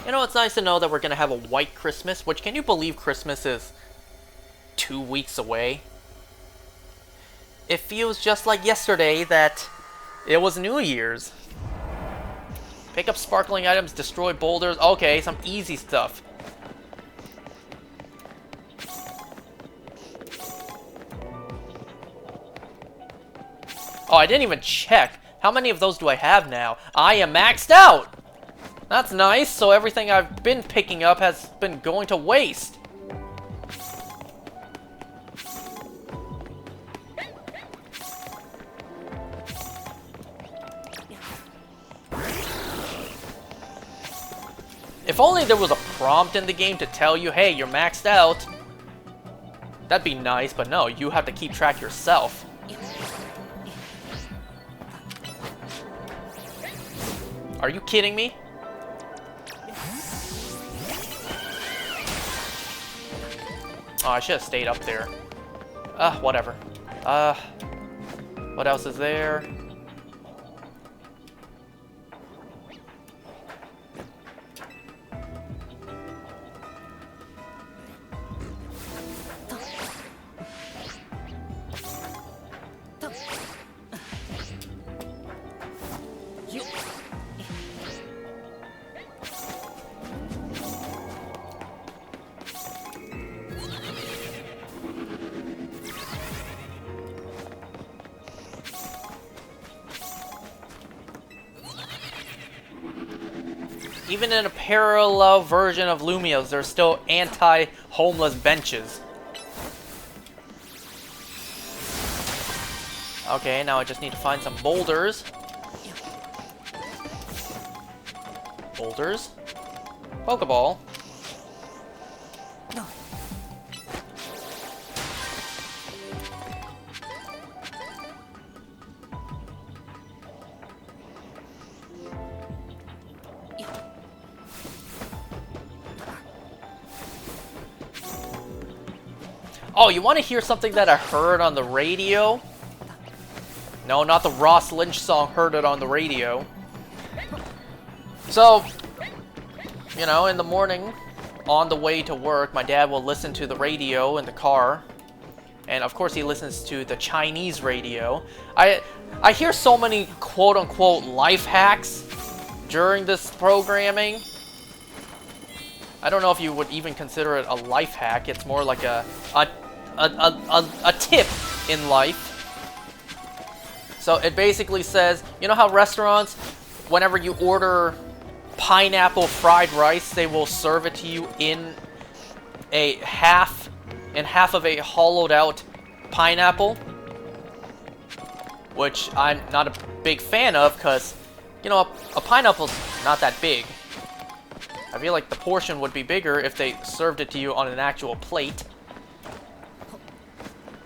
S1: You know, it's nice to know that we're gonna have a white Christmas, which, can you believe Christmas is 2 weeks away? It feels just like yesterday that it was New Year's. Pick up sparkling items, destroy boulders. Okay, some easy stuff. Oh, I didn't even check. How many of those do I have now? I am maxed out! That's nice, so everything I've been picking up has been going to waste. If only there was a prompt in the game to tell you, hey, you're maxed out. That'd be nice, but no, you have to keep track yourself. Are you kidding me? Oh, I should have stayed up there. Whatever. What else is there? Even in a parallel version of Lumios, there's still anti-homeless benches. Okay, now I just need to find some boulders. Boulders? Pokeball. Oh, you want to hear something that I heard on the radio? No, not the Ross Lynch song, heard it on the radio. So, you know, in the morning, on the way to work, my dad will listen to the radio in the car. And of course he listens to the Chinese radio. I hear so many quote-unquote life hacks during this programming. I don't know if you would even consider it a life hack. It's more like a tip in life. So it basically says, you know how restaurants, whenever you order pineapple fried rice, they will serve it to you in a half and half of a hollowed out pineapple, which I'm not a big fan of because, you know, a pineapple's not that big. I feel like the portion would be bigger if they served it to you on an actual plate,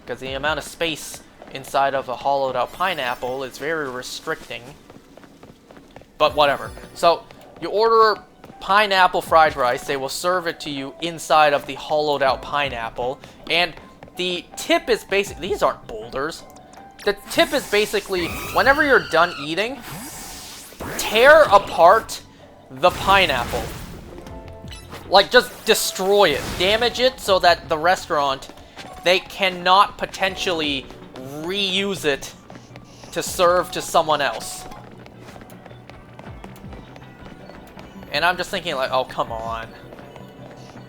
S1: because the amount of space inside of a hollowed out pineapple is very restricting. But whatever. So you order pineapple fried rice, they will serve it to you inside of the hollowed out pineapple, and the tip is basically, these aren't boulders. The tip is basically, whenever you're done eating, tear apart the pineapple. Like, just destroy it. Damage it so that the restaurant, they cannot potentially reuse it to serve to someone else. And I'm just thinking like, oh, come on.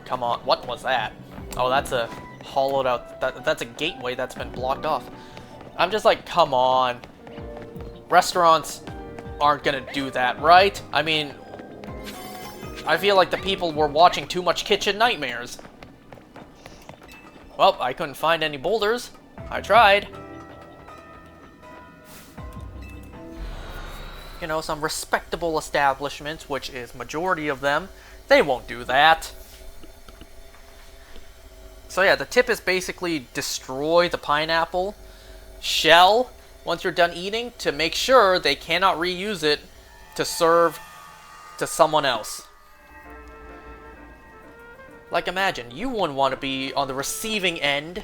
S1: Come on. What was that? Oh, that's a hollowed out, that's a gateway that's been blocked off. I'm just like, come on. Restaurants aren't gonna do that, right? I mean, I feel like the people were watching too much Kitchen Nightmares. Well, I couldn't find any boulders. I tried. You know, some respectable establishments, which is majority of them, they won't do that. So yeah, the tip is basically destroy the pineapple shell once you're done eating to make sure they cannot reuse it to serve to someone else. Like, imagine, you wouldn't want to be on the receiving end,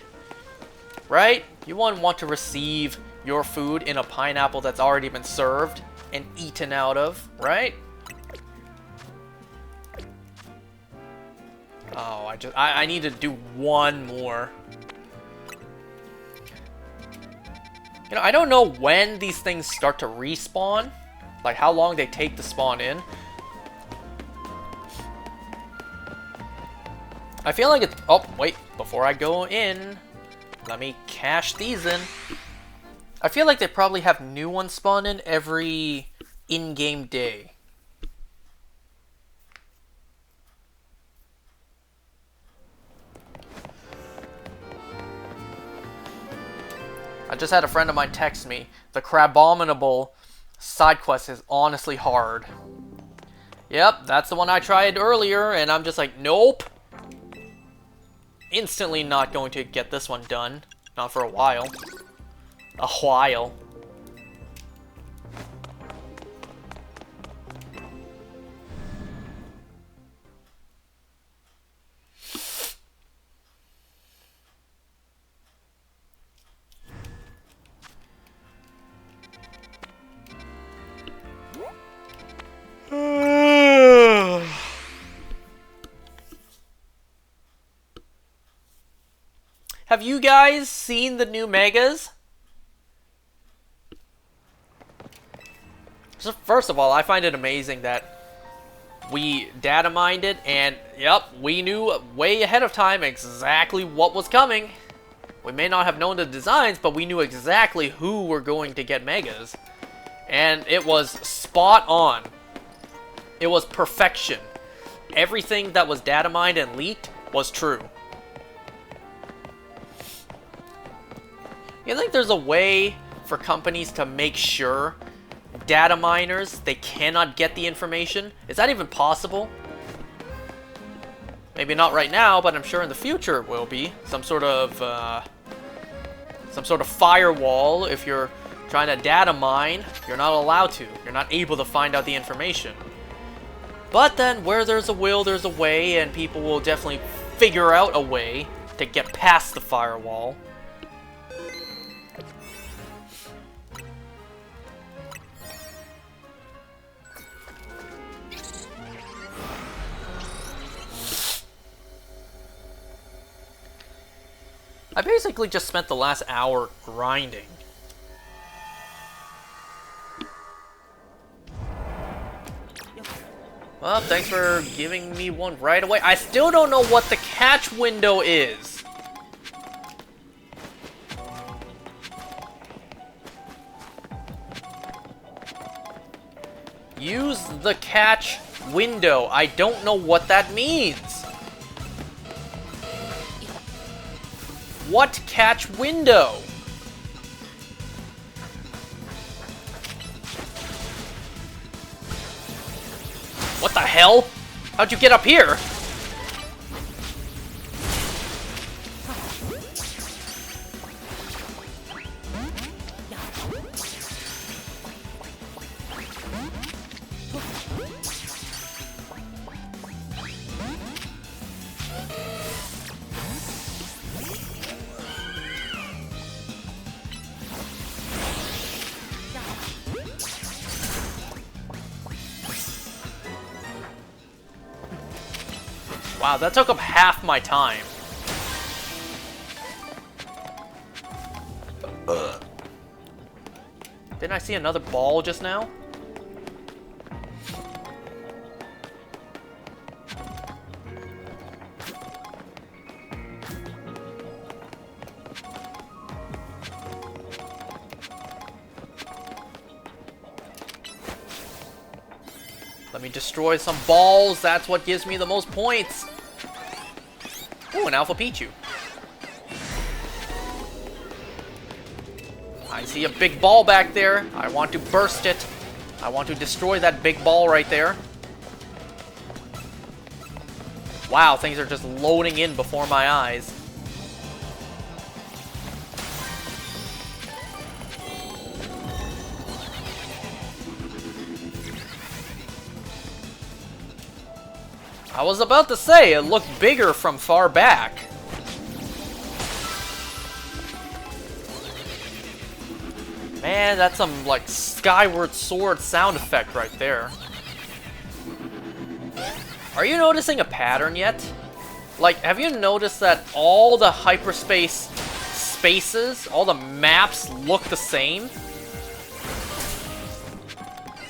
S1: right? You wouldn't want to receive your food in a pineapple that's already been served and eaten out of, right? Oh, I need to do one more. You know, I don't know when these things start to respawn, like how long they take to spawn in. I feel like it's... Oh, wait. Before I go in, let me cash these in. I feel like they probably have new ones spawn in every in-game day. I just had a friend of mine text me, the Crabominable side quest is honestly hard. Yep, that's the one I tried earlier, and I'm just like, nope. Instantly not going to get this one done. Not for a while. A while. Have you guys seen the new Megas? So first of all, I find it amazing that we data mined it, and yep, we knew way ahead of time exactly what was coming. We may not have known the designs, but we knew exactly who were going to get Megas. And it was spot on. It was perfection. Everything that was data mined and leaked was true. You think there's a way for companies to make sure data miners, they cannot get the information? Is that even possible? Maybe not right now, but I'm sure in the future it will be. Some sort of firewall. If you're trying to data mine, you're not allowed to. You're not able to find out the information. But then, where there's a will, there's a way, and people will definitely figure out a way to get past the firewall. I basically just spent the last hour grinding. Well, thanks for giving me one right away. I still don't know what the catch window is. Use the catch window. I don't know what that means. What catch window? What the hell? How'd you get up here? Wow, that took up half my time. Didn't I see another ball just now? Let me destroy some balls. That's what gives me the most points. Ooh, an Alpha Pichu. I see a big ball back there. I want to burst it. I want to destroy that big ball right there. Wow, things are just loading in before my eyes. I was about to say, it looked bigger from far back. Man, that's some, like, Skyward Sword sound effect right there. Are you noticing a pattern yet? Like, have you noticed that all the hyperspace spaces, all the maps look the same?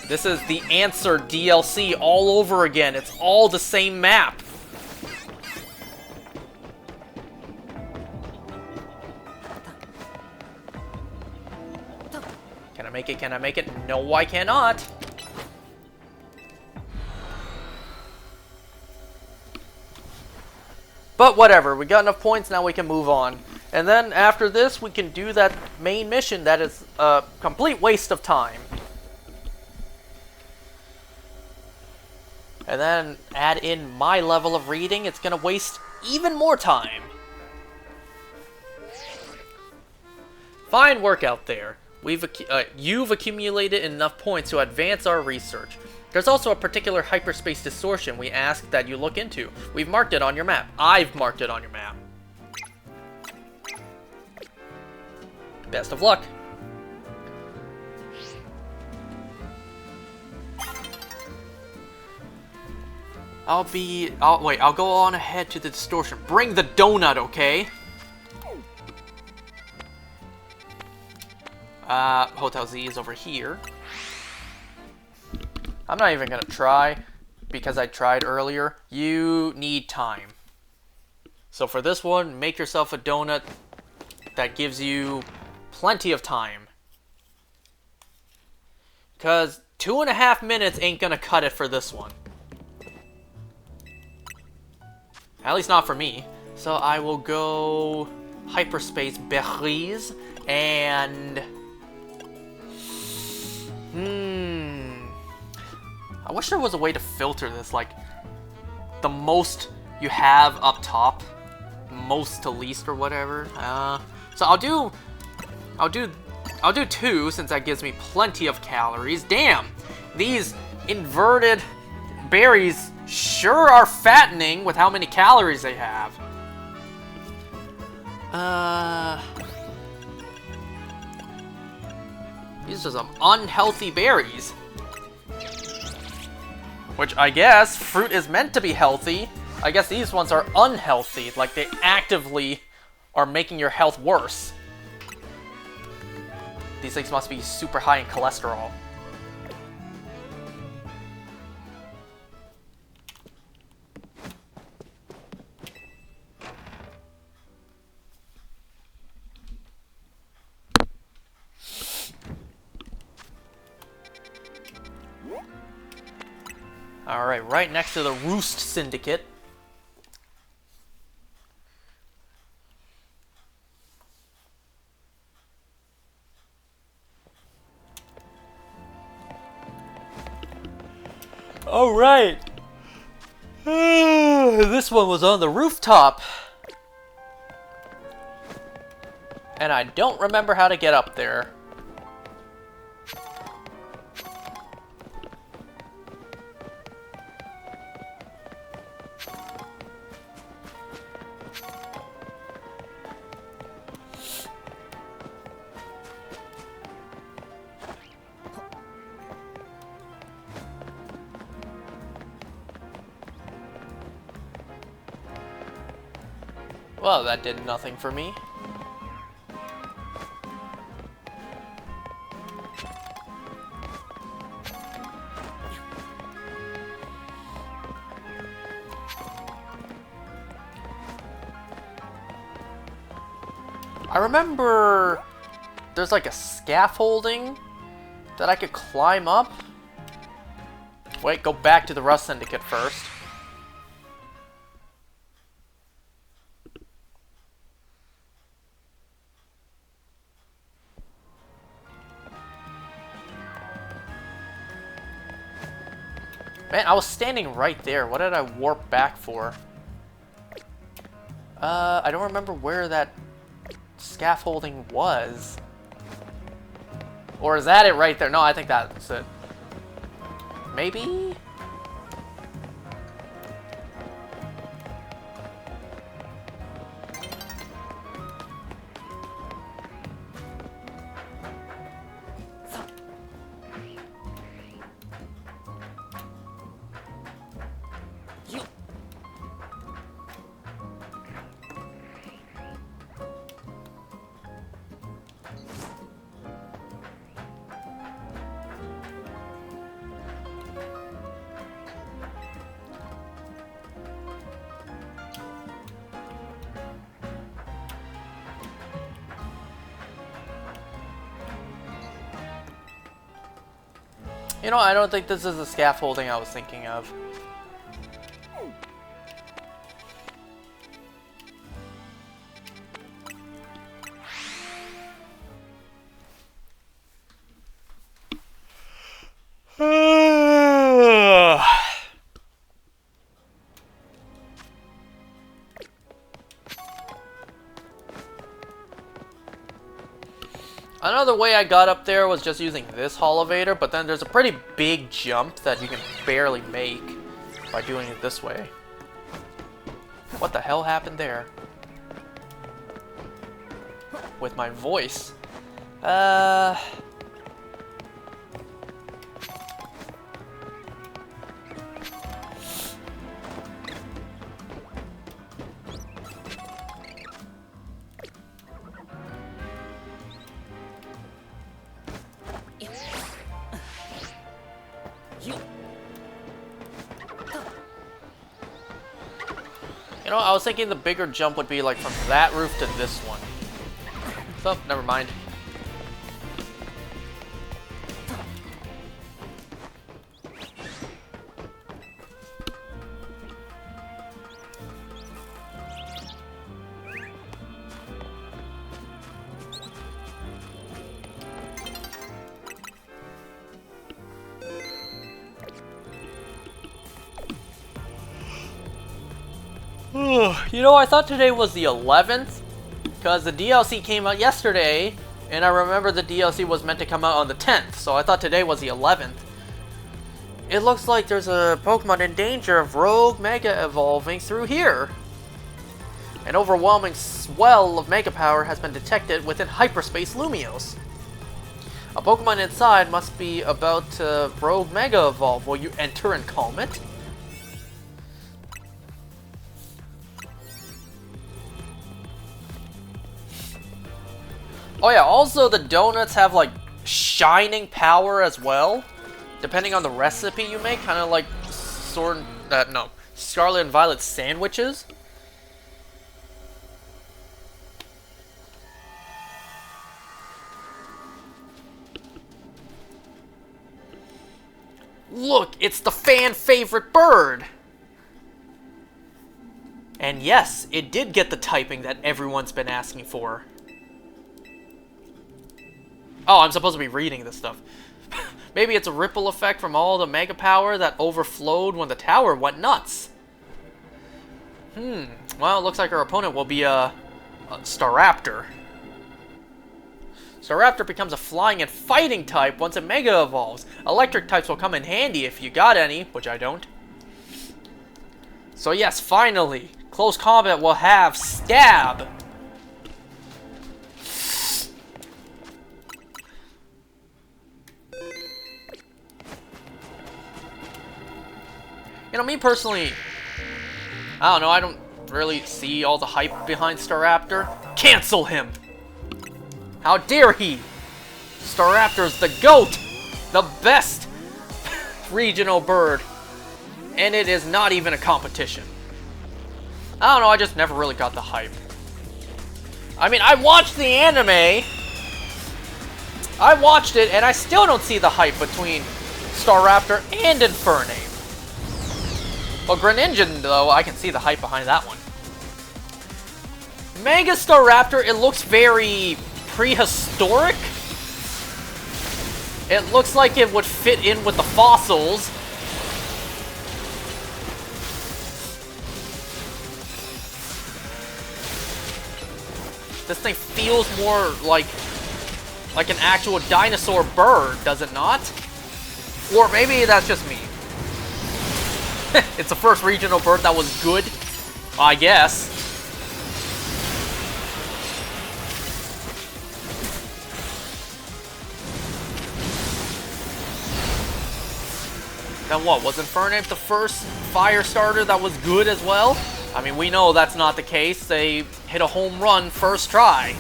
S1: This is the Answer DLC all over again. It's all the same map. Can I make it? Can I make it? No, I cannot. But whatever, we got enough points, now we can move on. And then after this, we can do that main mission that is a complete waste of time. And then add in my level of reading, it's gonna waste even more time. Fine work out there. You've accumulated enough points to advance our research. There's also a particular hyperspace distortion we ask that you look into. We've marked it on your map. I've marked it on your map. Best of luck. I'll go on ahead to the distortion. Bring the donut, okay? Hotel Z is over here. I'm not even gonna try, because I tried earlier. You need time. So for this one, make yourself a donut that gives you plenty of time. Because 2.5 minutes ain't gonna cut it for this one. At least not for me. So I will go hyperspace berries and I wish there was a way to filter this, like the most you have up top, most to least or whatever. So I'll do 2 since that gives me plenty of calories. Damn, these inverted berries sure are fattening with how many calories they have. These are some unhealthy berries. Which I guess fruit is meant to be healthy. I guess these ones are unhealthy, like they actively are making your health worse. These things must be super high in cholesterol. Alright, right next to the Roost Syndicate. Oh, right. This one was on the rooftop. And I don't remember how to get up there. Well, that did nothing for me. I remember there's like a scaffolding that I could climb up. Wait, go back to the Rust Syndicate first. Man, I was standing right there. What did I warp back for? I don't remember where that scaffolding was. Or is that it right there? No, I think that's it. Maybe? You know, I don't think this is the scaffolding I was thinking of. Another way I got up there was just using this elevator, but then there's a pretty big jump that you can barely make by doing it this way. What the hell happened there? With my voice. You know, I was thinking the bigger jump would be like from that roof to this one. So, never mind. You know, I thought today was the 11th, because the DLC came out yesterday, and I remember the DLC was meant to come out on the 10th, so I thought today was the 11th. It looks like there's a Pokemon in danger of Rogue Mega evolving through here. An overwhelming swell of Mega Power has been detected within Hyperspace Lumios. A Pokemon inside must be about to Rogue Mega evolve. Will you enter and calm it? Oh yeah, also the donuts have like shining power as well, depending on the recipe you make, kind of like Scarlet and Violet sandwiches. Look, it's the fan favorite bird! And yes, it did get the typing that everyone's been asking for. Oh, I'm supposed to be reading this stuff. Maybe it's a ripple effect from all the mega power that overflowed when the tower went nuts. Well, it looks like our opponent will be a Staraptor. Staraptor becomes a flying and fighting type once it Mega Evolves. Electric types will come in handy if you got any, which I don't. So yes, finally, close combat will have Stab. You know, me personally, I don't know, I don't really see all the hype behind Staraptor. Cancel him! How dare he! Staraptor's the GOAT! The best regional bird. And it is not even a competition. I don't know, I just never really got the hype. I mean, I watched the anime. I watched it, and I still don't see the hype between Staraptor and Infernape. Well, Greninja, though, I can see the hype behind that one. Mega Staraptor, it looks very prehistoric. It looks like it would fit in with the fossils. This thing feels more like an actual dinosaur bird, does it not? Or maybe that's just me. It's the first regional bird that was good, I guess. Then what, was Infernape the first fire starter that was good as well? I mean, we know that's not the case. They hit a home run first try.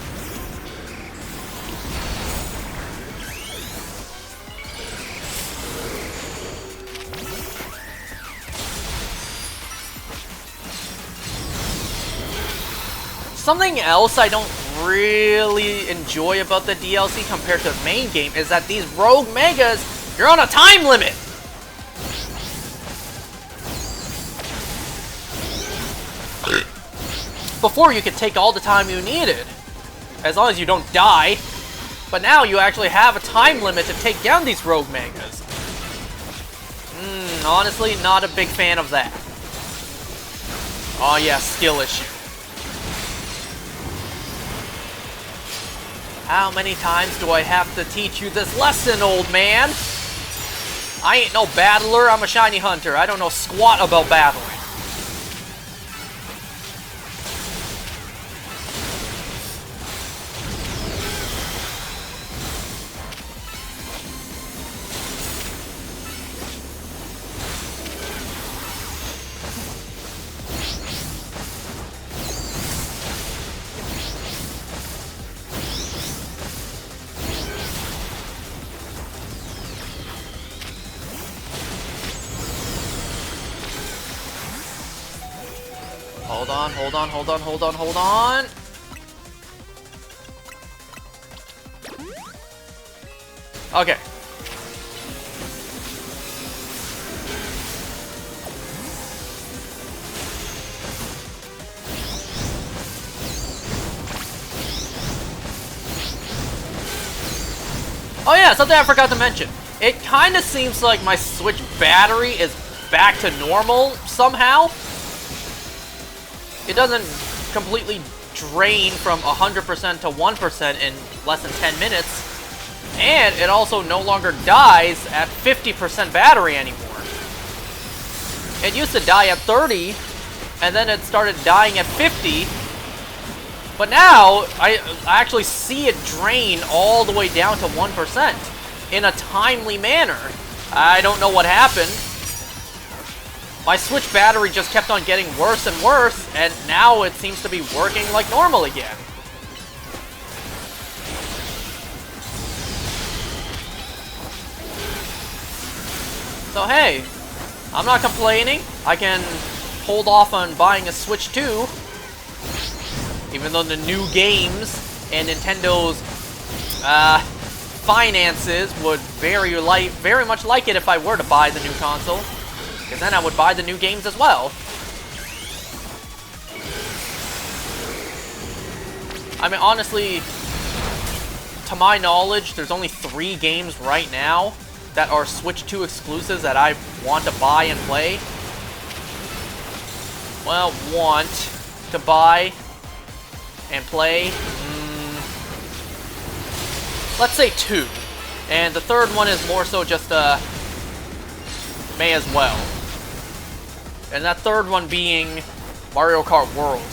S1: Something else I don't really enjoy about the DLC compared to the main game is that these rogue megas, you're on a time limit! Before you could take all the time you needed, as long as you don't die. But now you actually have a time limit to take down these rogue megas. Honestly, not a big fan of that. Oh yeah, skill issue. How many times do I have to teach you this lesson, old man? I ain't no battler, I'm a shiny hunter. I don't know squat about battling. Hold on. Okay. Oh yeah, something I forgot to mention. It kind of seems like my Switch battery is back to normal somehow. It doesn't completely drain from 100% to 1% in less than 10 minutes. And it also no longer dies at 50% battery anymore. It used to die at 30, and then it started dying at 50. But now, I actually see it drain all the way down to 1% in a timely manner. I don't know what happened. My Switch battery just kept on getting worse and worse, and now it seems to be working like normal again. So hey, I'm not complaining. I can hold off on buying a Switch 2, even though the new games and Nintendo's finances would very much like it if I were to buy the new console. Because then I would buy the new games as well. I mean, honestly, to my knowledge, there's only 3 games right now that are Switch 2 exclusives that I want to buy and play? Well, want to buy and play? Let's say 2. And the third one is more so just, may as well. And that third one being Mario Kart World.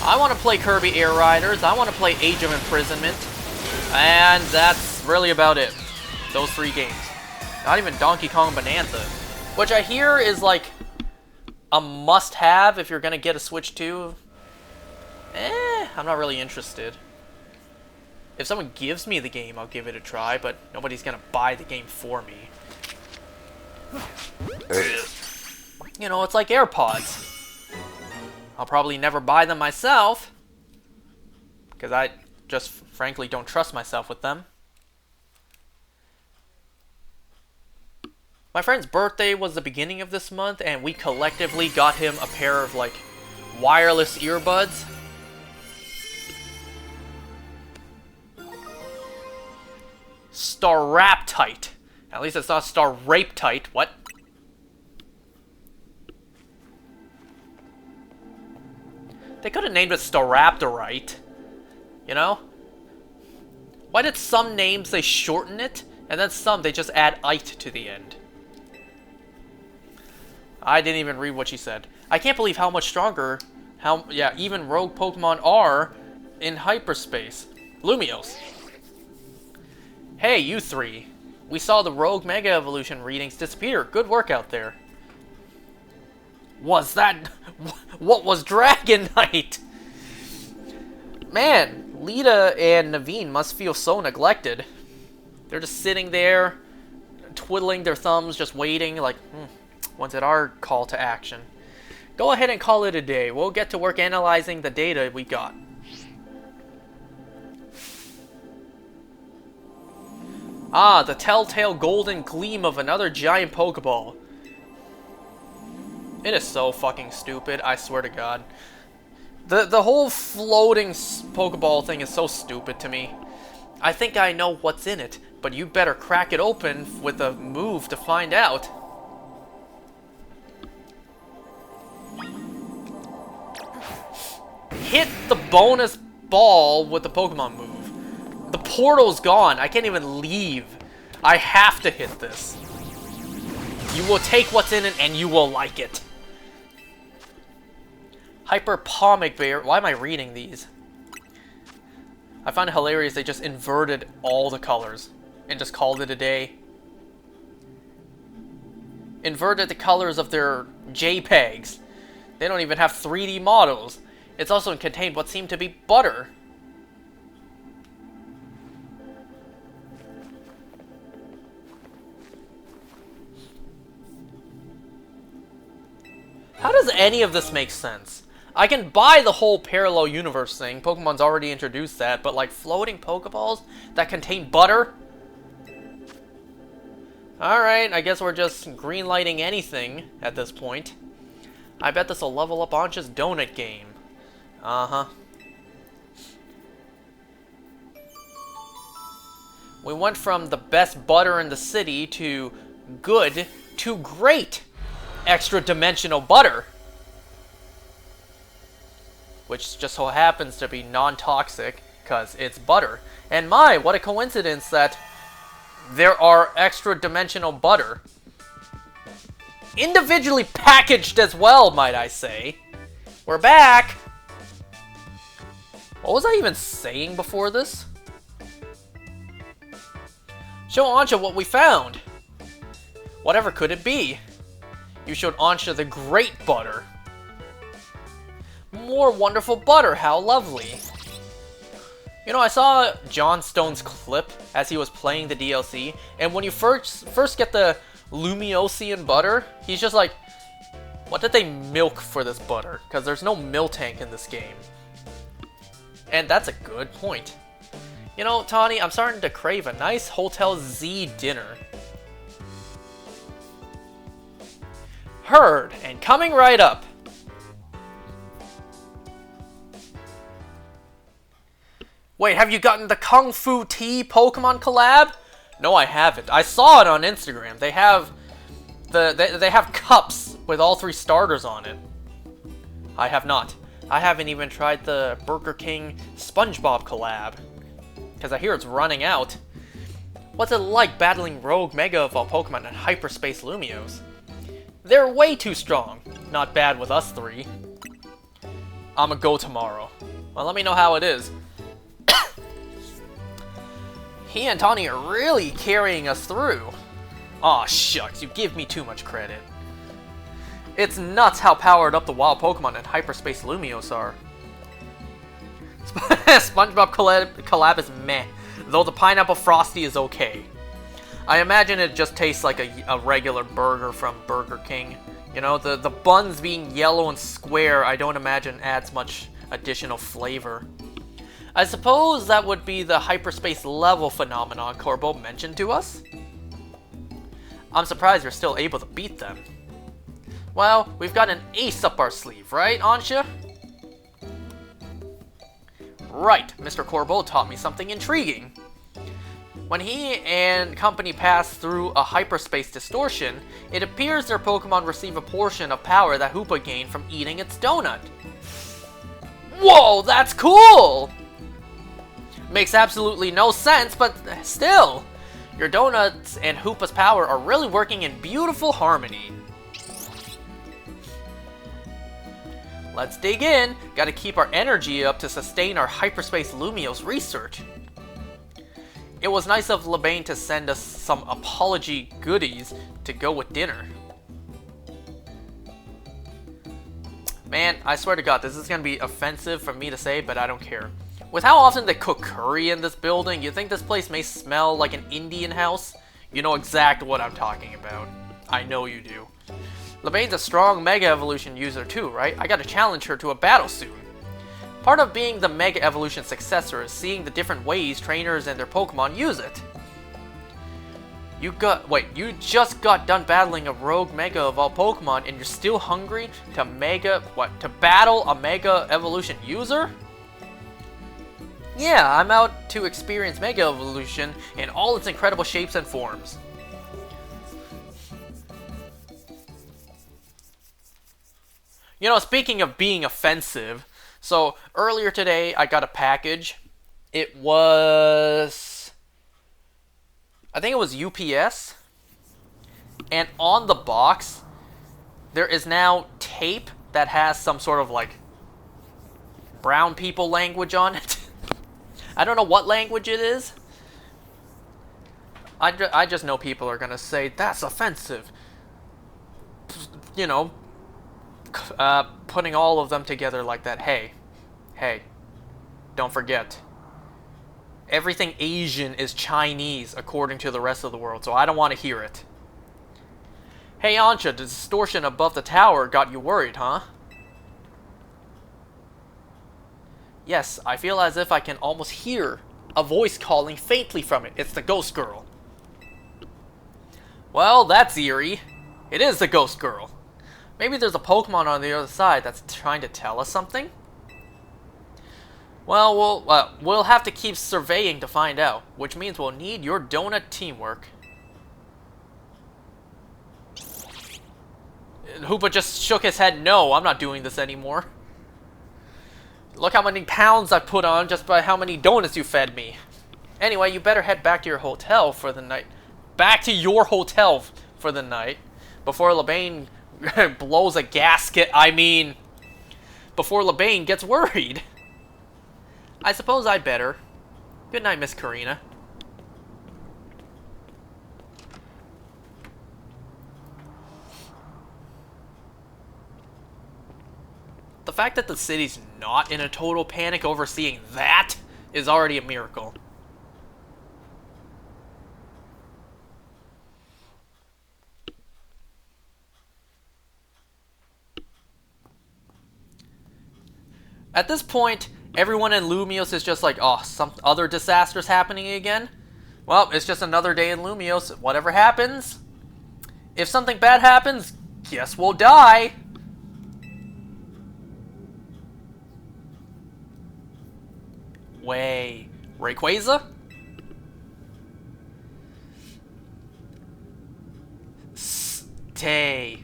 S1: I want to play Kirby Air Riders, I want to play Age of Imprisonment, and that's really about it. Those 3 games. Not even Donkey Kong Bonanza, which I hear is like a must-have if you're gonna get a Switch 2. I'm not really interested. If someone gives me the game, I'll give it a try, but nobody's gonna buy the game for me. You know, it's like AirPods. I'll probably never buy them myself, because I just frankly don't trust myself with them. My friend's birthday was the beginning of this month, and we collectively got him a pair of, like, wireless earbuds. Staraptite. At least it's not Starapetite. What? They could have named it Staraptorite. You know? Why did some names they shorten it, and then some they just add "ite" to the end? I didn't even read what she said. I can't believe how much stronger, even rogue Pokemon are in hyperspace. Lumiose. Hey, you 3. We saw the rogue Mega Evolution readings disappear. Good work out there. Was that... What was Dragonite? Man, Lita and Naveen must feel so neglected. They're just sitting there, twiddling their thumbs, just waiting, like, when's it our call to action? Go ahead and call it a day. We'll get to work analyzing the data we got. Ah, the telltale golden gleam of another giant Pokeball. It is so fucking stupid, I swear to God. The whole floating Pokeball thing is so stupid to me. I think I know what's in it, but you better crack it open with a move to find out. Hit the bonus ball with the Pokemon move. The portal's gone. I can't even leave. I have to hit this. You will take what's in it and you will like it. Hyperpomic Bear. Why am I reading these? I find it hilarious they just inverted all the colors and just called it a day. Inverted the colors of their JPEGs. They don't even have 3D models. It's also contained what seemed to be butter. How does any of this make sense? I can buy the whole parallel universe thing. Pokemon's already introduced that, but like floating Pokeballs that contain butter? Alright, I guess we're just greenlighting anything at this point. I bet this will level up Ancha's donut game. Uh-huh. We went from the best butter in the city to good to great extra-dimensional butter. Which just so happens to be non-toxic, because it's butter. And my, what a coincidence that there are extra-dimensional butter. Individually packaged as well, might I say. We're back! What was I even saying before this? Show Ancha what we found. Whatever could it be? You showed Ancha the great butter. More wonderful butter, how lovely. You know, I saw John Stone's clip as he was playing the DLC, and when you first get the Lumiosian butter, he's just like, what did they milk for this butter? Because there's no Miltank in this game. And that's a good point. You know, Tawny, I'm starting to crave a nice Hotel Z dinner. Heard, and coming right up. Wait, have you gotten the Kung Fu Tea Pokemon collab? No, I haven't. I saw it on Instagram. They have they have cups with all 3 starters on it. I have not. I haven't even tried the Burger King SpongeBob collab, because I hear it's running out. What's it like battling Rogue Mega Evolved Pokemon and Hyperspace Lumios? They're way too strong. Not bad with us 3. I'ma go tomorrow. Well, let me know how it is. He and Tawny are really carrying us through. Aw, shucks, you give me too much credit. It's nuts how powered up the wild Pokemon and Hyperspace Lumios are. SpongeBob collab is meh, though the Pineapple Frosty is okay. I imagine it just tastes like a regular burger from Burger King. You know, the buns being yellow and square, I don't imagine adds much additional flavor. I suppose that would be the hyperspace level phenomenon Corbo mentioned to us? I'm surprised you're still able to beat them. Well, we've got an ace up our sleeve, right, Ansha? Right, Mr. Corbo taught me something intriguing. When he and company pass through a hyperspace distortion, it appears their Pokemon receive a portion of power that Hoopa gained from eating its donut. Whoa, that's cool! Makes absolutely no sense, but still. Your donuts and Hoopa's power are really working in beautiful harmony. Let's dig in. Gotta keep our energy up to sustain our Hyperspace Lumios research. It was nice of Lebane to send us some apology goodies to go with dinner. Man, I swear to God, this is gonna be offensive for me to say, but I don't care. With how often they cook curry in this building, you think this place may smell like an Indian house? You know exactly what I'm talking about. I know you do. Lebane's a strong Mega Evolution user too, right? I gotta challenge her to a battle soon. Part of being the Mega Evolution successor is seeing the different ways trainers and their Pokemon use it. You just got done battling a rogue Mega Evolved Pokemon and you're still hungry to battle a Mega Evolution user? Yeah, I'm out to experience Mega Evolution in all its incredible shapes and forms. You know, speaking of being offensive, so earlier today I got a package. It was, I think it was UPS. And on the box, there is now tape that has some sort of like brown people language on it. I don't know what language it is. I just know people are gonna say, that's offensive. You know, putting all of them together like that. Hey, don't forget. Everything Asian is Chinese according to the rest of the world, so I don't want to hear it. Hey Ansha, the distortion above the tower got you worried, huh? Yes, I feel as if I can almost hear a voice calling faintly from it. It's the Ghost Girl. Well, that's eerie. It is the Ghost Girl. Maybe there's a Pokemon on the other side that's trying to tell us something? Well, we'll have to keep surveying to find out, which means we'll need your donut teamwork. Hoopa just shook his head. No, I'm not doing this anymore. Look how many pounds I put on just by how many donuts you fed me. Anyway, you better head back to your hotel for the night. Back to your hotel for the night. Before Lebane blows a gasket. I mean, before Lebane gets worried. I suppose I better. Good night, Miss Karina. The fact that the city's not in a total panic over seeing that is already a miracle. At this point, everyone in Lumios is just like, oh, some other disaster's happening again? Well, it's just another day in Lumios. Whatever happens, if something bad happens, guess we'll die. way. Rayquaza? Stay.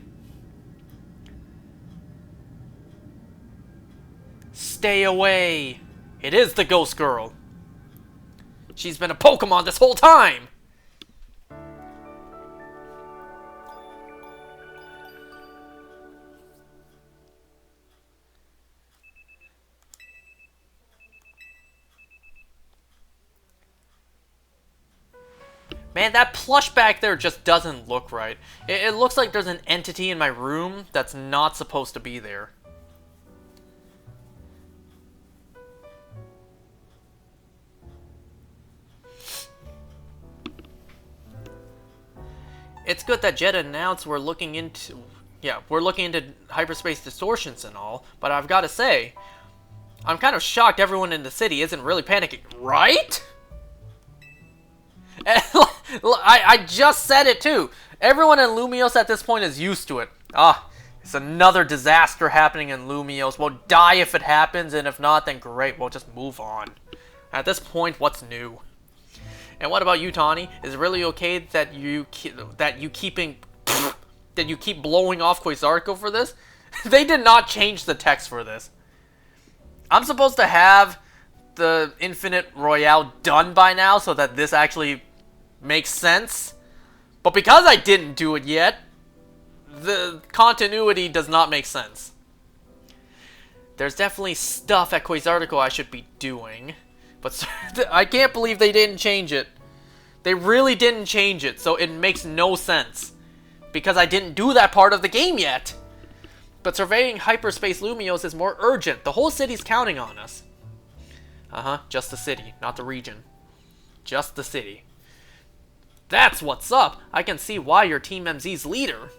S1: Stay away. It is the ghost girl. She's been a Pokemon this whole time. Man, that plush back there just doesn't look right. It looks like there's an entity in my room that's not supposed to be there. It's good that Jet announced we're looking into hyperspace distortions and all, but I've got to say, I'm kind of shocked everyone in the city isn't really panicking, right? I just said it too. Everyone in Lumiose at this point is used to it. It's another disaster happening in Lumiose. We'll die if it happens, and if not, then great, we'll just move on. At this point, what's new? And what about you, Tawny? Is it really okay that you keep blowing off Quasarco for this? They did not change the text for this. I'm supposed to have the Infinite Royale done by now so that this actually makes sense. But because I didn't do it yet, the continuity does not make sense. There's definitely stuff at Quasartico I should be doing. But I can't believe they didn't change it. They really didn't change it, so it makes no sense. Because I didn't do that part of the game yet. But surveying hyperspace Lumiose is more urgent. The whole city's counting on us. Just the city, not the region. Just the city. That's what's up. I can see why you're Team MZ's leader.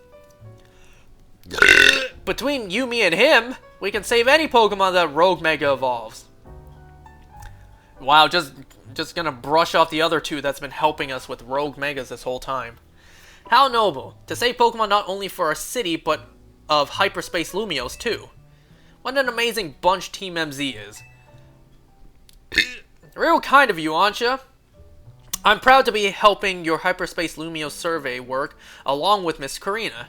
S1: Between you, me, and him, we can save any Pokemon that Rogue Mega evolves. Wow, just gonna brush off the other two that's been helping us with Rogue Megas this whole time. How noble. To save Pokemon not only for our city, but of hyperspace Lumiose too. What an amazing bunch Team MZ is. Real kind of you, aren't you? I'm proud to be helping your hyperspace Lumiose survey work along with Miss Karina.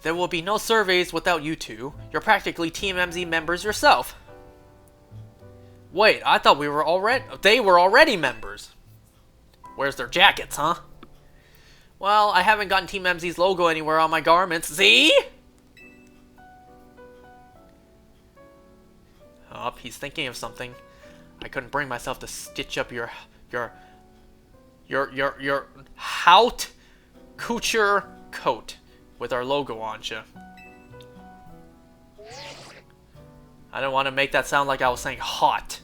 S1: There will be no surveys without you two. You're practically Team MZ members yourself. Wait, I thought they were already members. Where's their jackets, huh? Well, I haven't gotten Team MZ's logo anywhere on my garments. See? Oh, he's thinking of something. I couldn't bring myself to stitch up your Haute Couture coat with our logo on you. I don't want to make that sound like I was saying hot.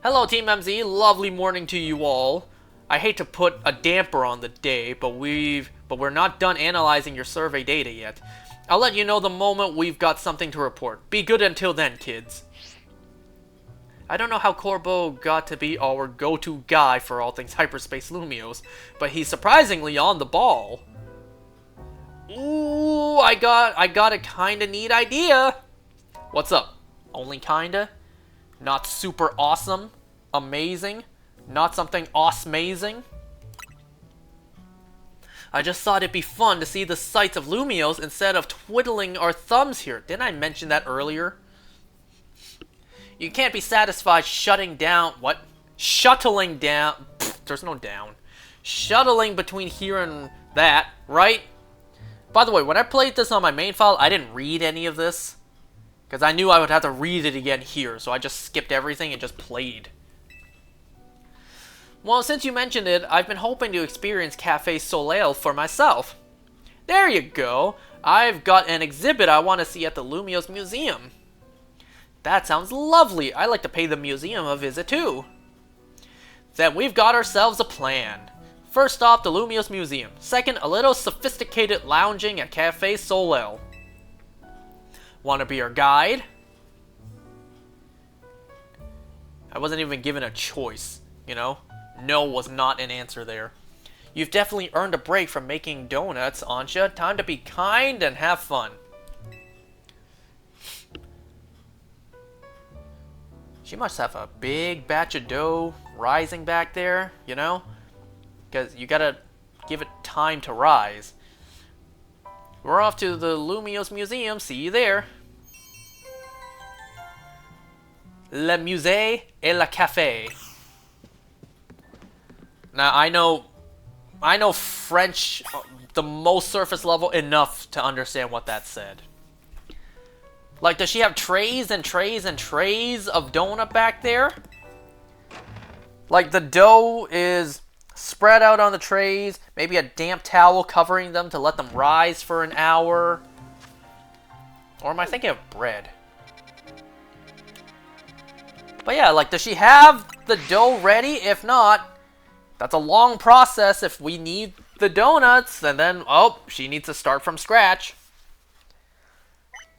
S1: Hello, Team MZ. Lovely morning to you all. I hate to put a damper on the day, but we're not done analyzing your survey data yet. I'll let you know the moment we've got something to report. Be good until then, kids. I don't know how Corbo got to be our go-to guy for all things hyperspace Lumiose, but he's surprisingly on the ball. Ooh, I got a kinda neat idea. What's up? Only kinda? Not super awesome? Amazing? Not something awesomazing? I just thought it'd be fun to see the sights of Lumiose instead of twiddling our thumbs here. Didn't I mention that earlier? You can't be satisfied shutting down... What? Shuttling down... Pfft, there's no down. Shuttling between here and that, right? By the way, when I played this on my main file, I didn't read any of this. Because I knew I would have to read it again here, so I just skipped everything and just played. Well, since you mentioned it, I've been hoping to experience Cafe Soleil for myself. There you go. I've got an exhibit I want to see at the Lumiose Museum. That sounds lovely. I'd like to pay the museum a visit too. Then we've got ourselves a plan. First off, the Lumiose Museum. Second, a little sophisticated lounging at Cafe Soleil. Want to be our guide? I wasn't even given a choice, you know? No was not an answer there. You've definitely earned a break from making donuts, Ansha. Time to be kind and have fun. She must have a big batch of dough rising back there, you know? Because you gotta give it time to rise. We're off to the Lumiose Museum. See you there. Le Musée et le Café. Now, I know French, the most surface level, enough to understand what that said. Like, does she have trays and trays and trays of donut back there? Like, the dough is spread out on the trays, maybe a damp towel covering them to let them rise for an hour. Or am I thinking of bread? But yeah, like, does she have the dough ready? If not, that's a long process if we need the donuts, and then, oh, she needs to start from scratch.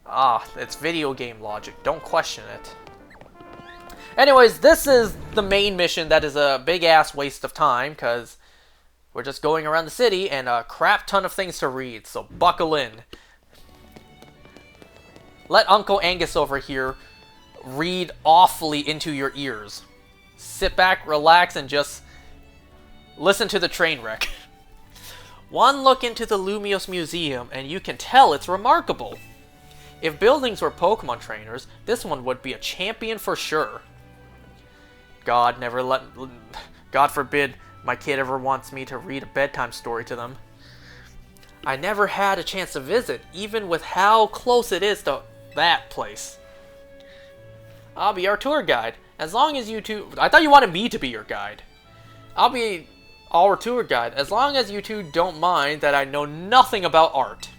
S1: Ah, it's video game logic. Don't question it. Anyways, this is the main mission that is a big-ass waste of time, because we're just going around the city and a crap ton of things to read, so buckle in. Let Uncle Angus over here read awfully into your ears. Sit back, relax, and just listen to the train wreck. One look into the Lumiose Museum and you can tell it's remarkable. If buildings were Pokemon trainers, this one would be a champion for sure. God forbid my kid ever wants me to read a bedtime story to them. I never had a chance to visit, even with how close it is to that place. I'll be our tour guide. As long as you two... I thought you wanted me to be your guide. I'll be our tour guide, as long as you two don't mind that I know nothing about art.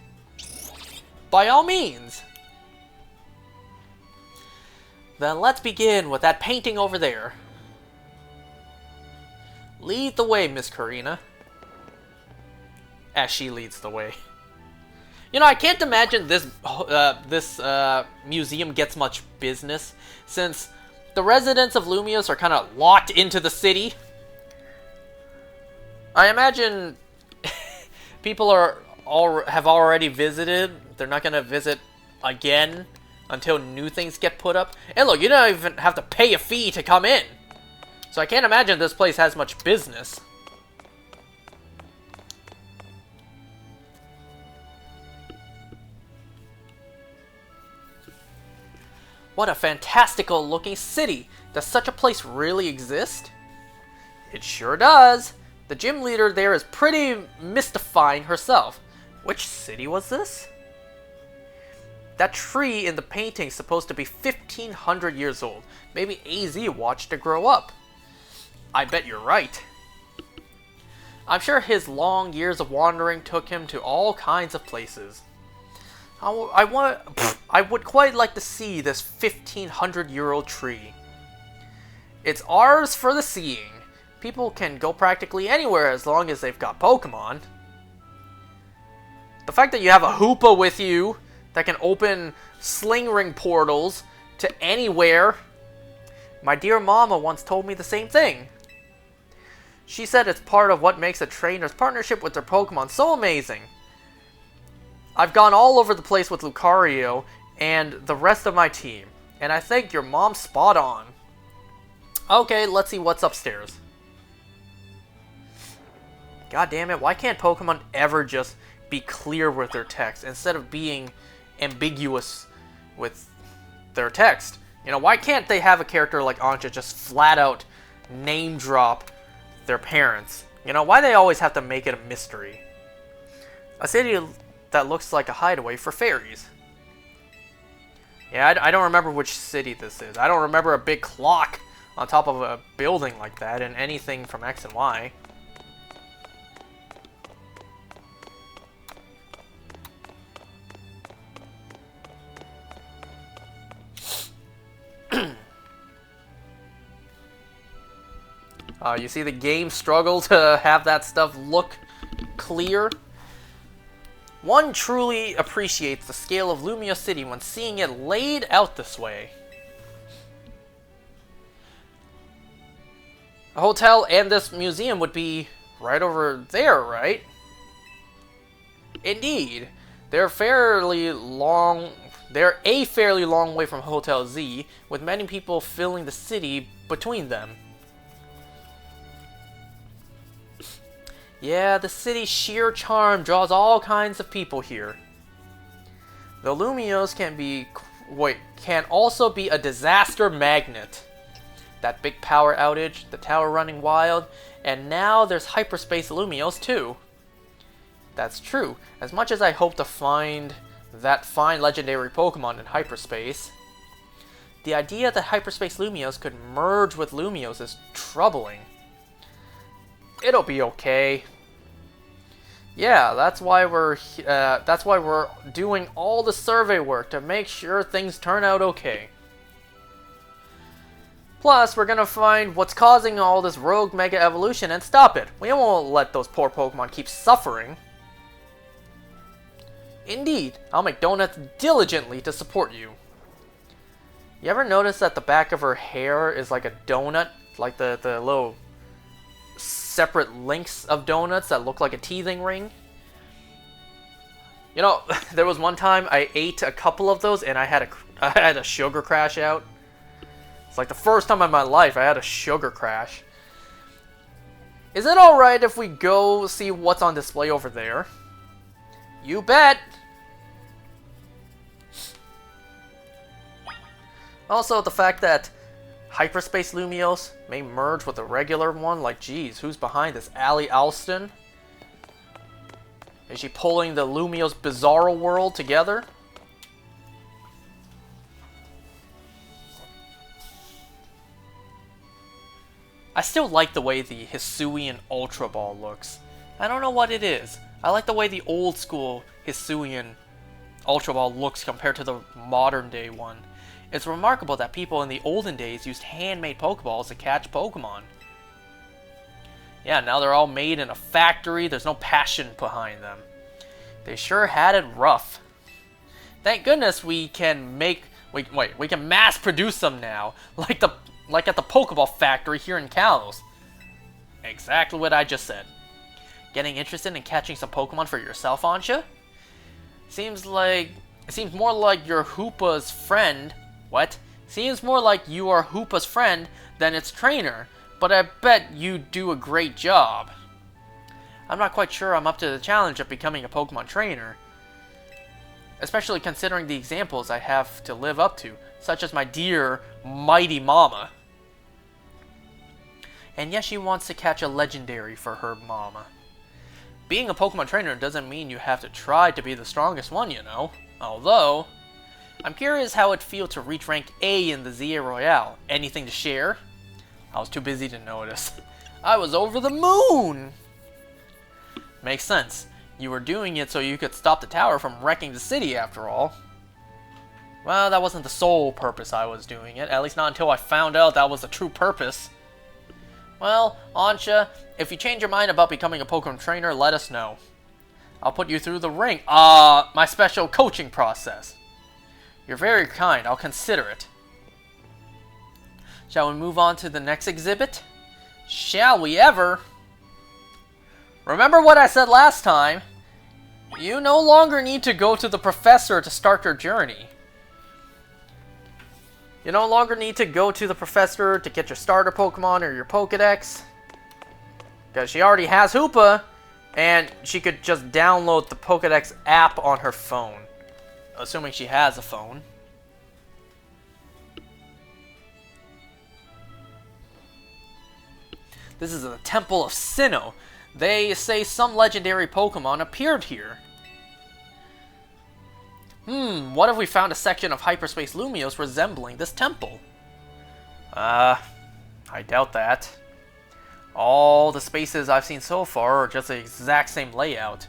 S1: By all means. Then let's begin with that painting over there. Lead the way, Miss Karina. As she leads the way. You know, I can't imagine this museum gets much business, since the residents of Lumiose are kind of locked into the city. I imagine people have already visited. They're not going to visit again until new things get put up. And look, you don't even have to pay a fee to come in. So I can't imagine this place has much business. What a fantastical looking city! Does such a place really exist? It sure does! The gym leader there is pretty mystifying herself. Which city was this? That tree in the painting is supposed to be 1,500 years old. Maybe AZ watched it grow up. I bet you're right. I'm sure his long years of wandering took him to all kinds of places. I would quite like to see this 1,500-year-old tree. It's ours for the seeing. People can go practically anywhere as long as they've got Pokemon. The fact that you have a Hoopa with you that can open sling ring portals to anywhere. My dear mama once told me the same thing. She said it's part of what makes a trainer's partnership with their Pokemon so amazing. I've gone all over the place with Lucario and the rest of my team, and I think your mom's spot on. Okay, let's see what's upstairs. God damn it, why can't Pokemon ever just be clear with their text instead of being ambiguous with their text? You know, why can't they have a character like Anja just flat out name drop their parents? You know, why they always have to make it a mystery? A city that looks like a hideaway for fairies. Yeah, I don't remember which city this is. I don't remember a big clock on top of a building like that in anything from X and Y. You see the game struggle to have that stuff look clear? One truly appreciates the scale of Lumiose City when seeing it laid out this way. A hotel and this museum would be right over there, right? Indeed. They're fairly They're a fairly long way from Hotel Z, with many people filling the city between them. Yeah, the city's sheer charm draws all kinds of people here. The Lumios can also be a disaster magnet. That big power outage, the tower running wild, and now there's hyperspace Lumios too. That's true. As much as I hope to find that fine legendary Pokemon in hyperspace, the idea that hyperspace Lumios could merge with Lumios is troubling. It'll be okay. Yeah, that's why we're doing all the survey work to make sure things turn out okay. Plus, we're gonna find what's causing all this rogue mega evolution and stop it. We won't let those poor Pokemon keep suffering. Indeed, I'll make donuts diligently to support you. You ever notice that the back of her hair is like a donut? Like the little separate links of donuts that look like a teething ring? You know, there was one time I ate a couple of those and I had a sugar crash out. It's like the first time in my life I had a sugar crash. Is it alright if we go see what's on display over there? You bet! Also, the fact that hyperspace Lumios may merge with a regular one, like, geez, who's behind this? Allie Alston? Is she pulling the Lumios Bizarro world together? I still like the way the Hisuian Ultra Ball looks. I don't know what it is. I like the way the old school Hisuian Ultra Ball looks compared to the modern day one. It's remarkable that people in the olden days used handmade Pokeballs to catch Pokemon. Yeah, now they're all made in a factory, there's no passion behind them. They sure had it rough. Thank goodness we can we can mass produce them now, like at the Pokeball factory here in Kalos. Exactly what I just said. Getting interested in catching some Pokemon for yourself, Ansha? Seems more like you're Hoopa's friend. What? Seems more like you are Hoopa's friend than its trainer, but I bet you do a great job. I'm not quite sure I'm up to the challenge of becoming a Pokemon trainer, especially considering the examples I have to live up to, such as my dear, mighty mama. And yes, she wants to catch a legendary for her mama. Being a Pokemon trainer doesn't mean you have to try to be the strongest one, you know. Although, I'm curious how it feels to reach rank A in the ZA Royale. Anything to share? I was too busy to notice. I was over the moon! Makes sense. You were doing it so you could stop the tower from wrecking the city, after all. Well, that wasn't the sole purpose I was doing it. At least not until I found out that was the true purpose. Well, Ansha, if you change your mind about becoming a Pokemon trainer, let us know. I'll put you through the ring. My special coaching process. You're very kind. I'll consider it. Shall we move on to the next exhibit? Shall we ever? Remember what I said last time? You no longer need to go to the professor to start your journey. You no longer need to go to the professor to get your starter Pokemon or your Pokedex. Because she already has Hoopa, and she could just download the Pokedex app on her phone. Assuming she has a phone. This is the Temple of Sinnoh. They say some legendary Pokemon appeared here. What if we found a section of hyperspace Lumios resembling this temple? I doubt that. All the spaces I've seen so far are just the exact same layout.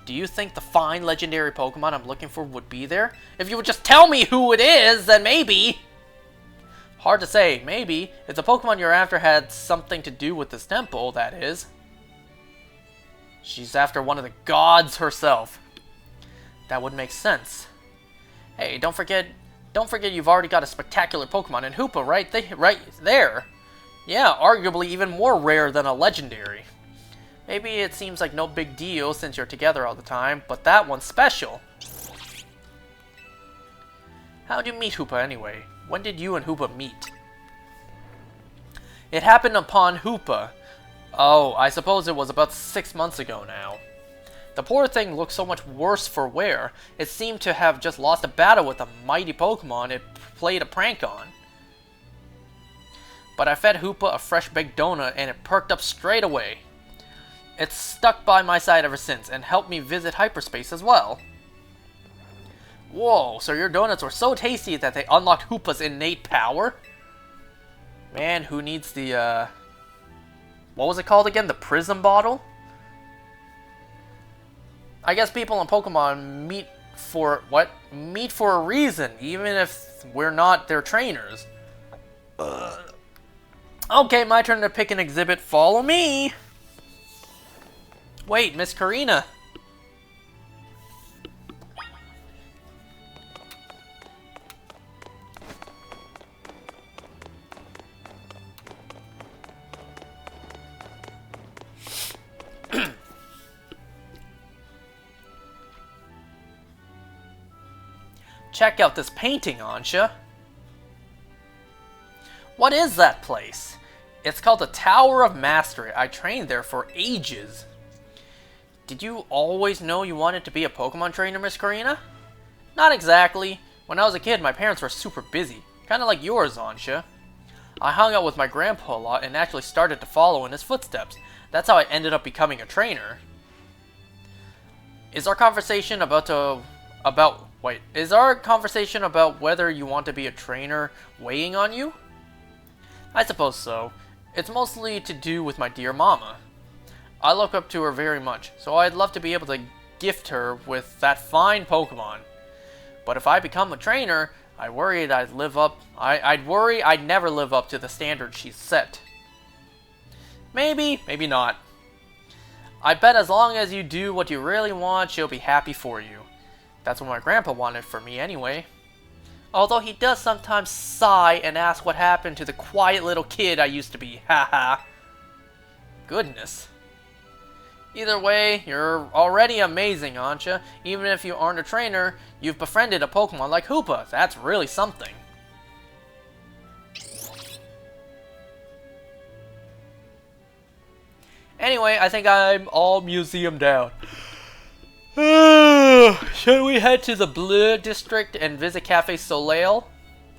S1: Do you think the fine legendary Pokemon I'm looking for would be there? If you would just tell me who it is, then maybe! Hard to say, maybe. If the Pokemon you're after had something to do with this temple, that is. She's after one of the gods herself. That would make sense. Hey, don't forget you've already got a spectacular Pokemon in Hoopa right there. Yeah, arguably even more rare than a legendary. Maybe it seems like no big deal since you're together all the time, but that one's special. How'd you meet Hoopa anyway? When did you and Hoopa meet? It happened upon Hoopa. Oh, I suppose it was about 6 months ago now. The poor thing looked so much worse for wear. It seemed to have just lost a battle with a mighty Pokemon it played a prank on. But I fed Hoopa a fresh baked donut and it perked up straight away. It's stuck by my side ever since and helped me visit hyperspace as well. Whoa, so your donuts were so tasty that they unlocked Hoopa's innate power? Man, who needs the, what was it called again? The prism bottle? I guess people in Pokemon meet for, what? Meet for a reason, even if we're not their trainers. Okay, my turn to pick an exhibit. Follow me! Wait, Miss Karina. Check out this painting, Ansha. What is that place? It's called the Tower of Mastery. I trained there for ages. Did you always know you wanted to be a Pokemon trainer, Miss Karina? Not exactly. When I was a kid, my parents were super busy. Kind of like yours, Ansha. I hung out with my grandpa a lot and actually started to follow in his footsteps. That's how I ended up becoming a trainer. Is our conversation is our conversation about whether you want to be a trainer weighing on you? I suppose so. It's mostly to do with my dear mama. I look up to her very much, so I'd love to be able to gift her with that fine Pokemon. But if I become a trainer, I worried I'd worry I'd never live up to the standard she's set. Maybe, maybe not. I bet as long as you do what you really want, she'll be happy for you. That's what my grandpa wanted for me anyway. Although he does sometimes sigh and ask what happened to the quiet little kid I used to be. Haha. Goodness. Either way, you're already amazing, Ansha. Even if you aren't a trainer, you've befriended a Pokemon like Hoopa. That's really something. Anyway, I think I'm all museumed out. Should we head to the Bleu District and visit Cafe Soleil?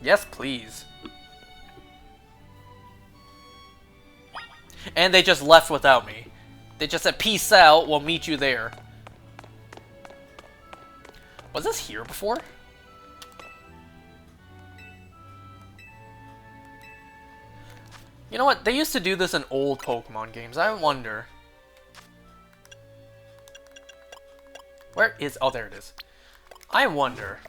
S1: Yes, please. And they just left without me. They just said, peace out, we'll meet you there. Was this here before? You know what? They used to do this in old Pokemon games. I wonder. Where is... Oh, there it is. I wonder.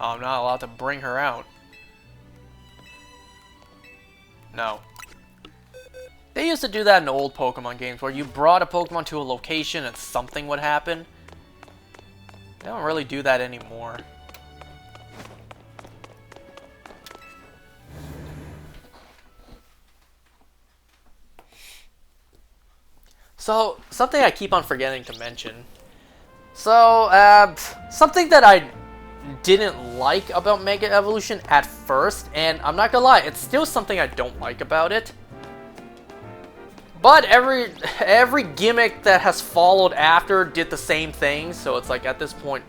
S1: Oh, I'm not allowed to bring her out. No. They used to do that in old Pokemon games where you brought a Pokemon to a location and something would happen. They don't really do that anymore. So, something I keep on forgetting to mention. So, something that I didn't like about Mega Evolution at first, and I'm not gonna lie, it's still something I don't like about it. But every gimmick that has followed after did the same thing, so it's like at this point,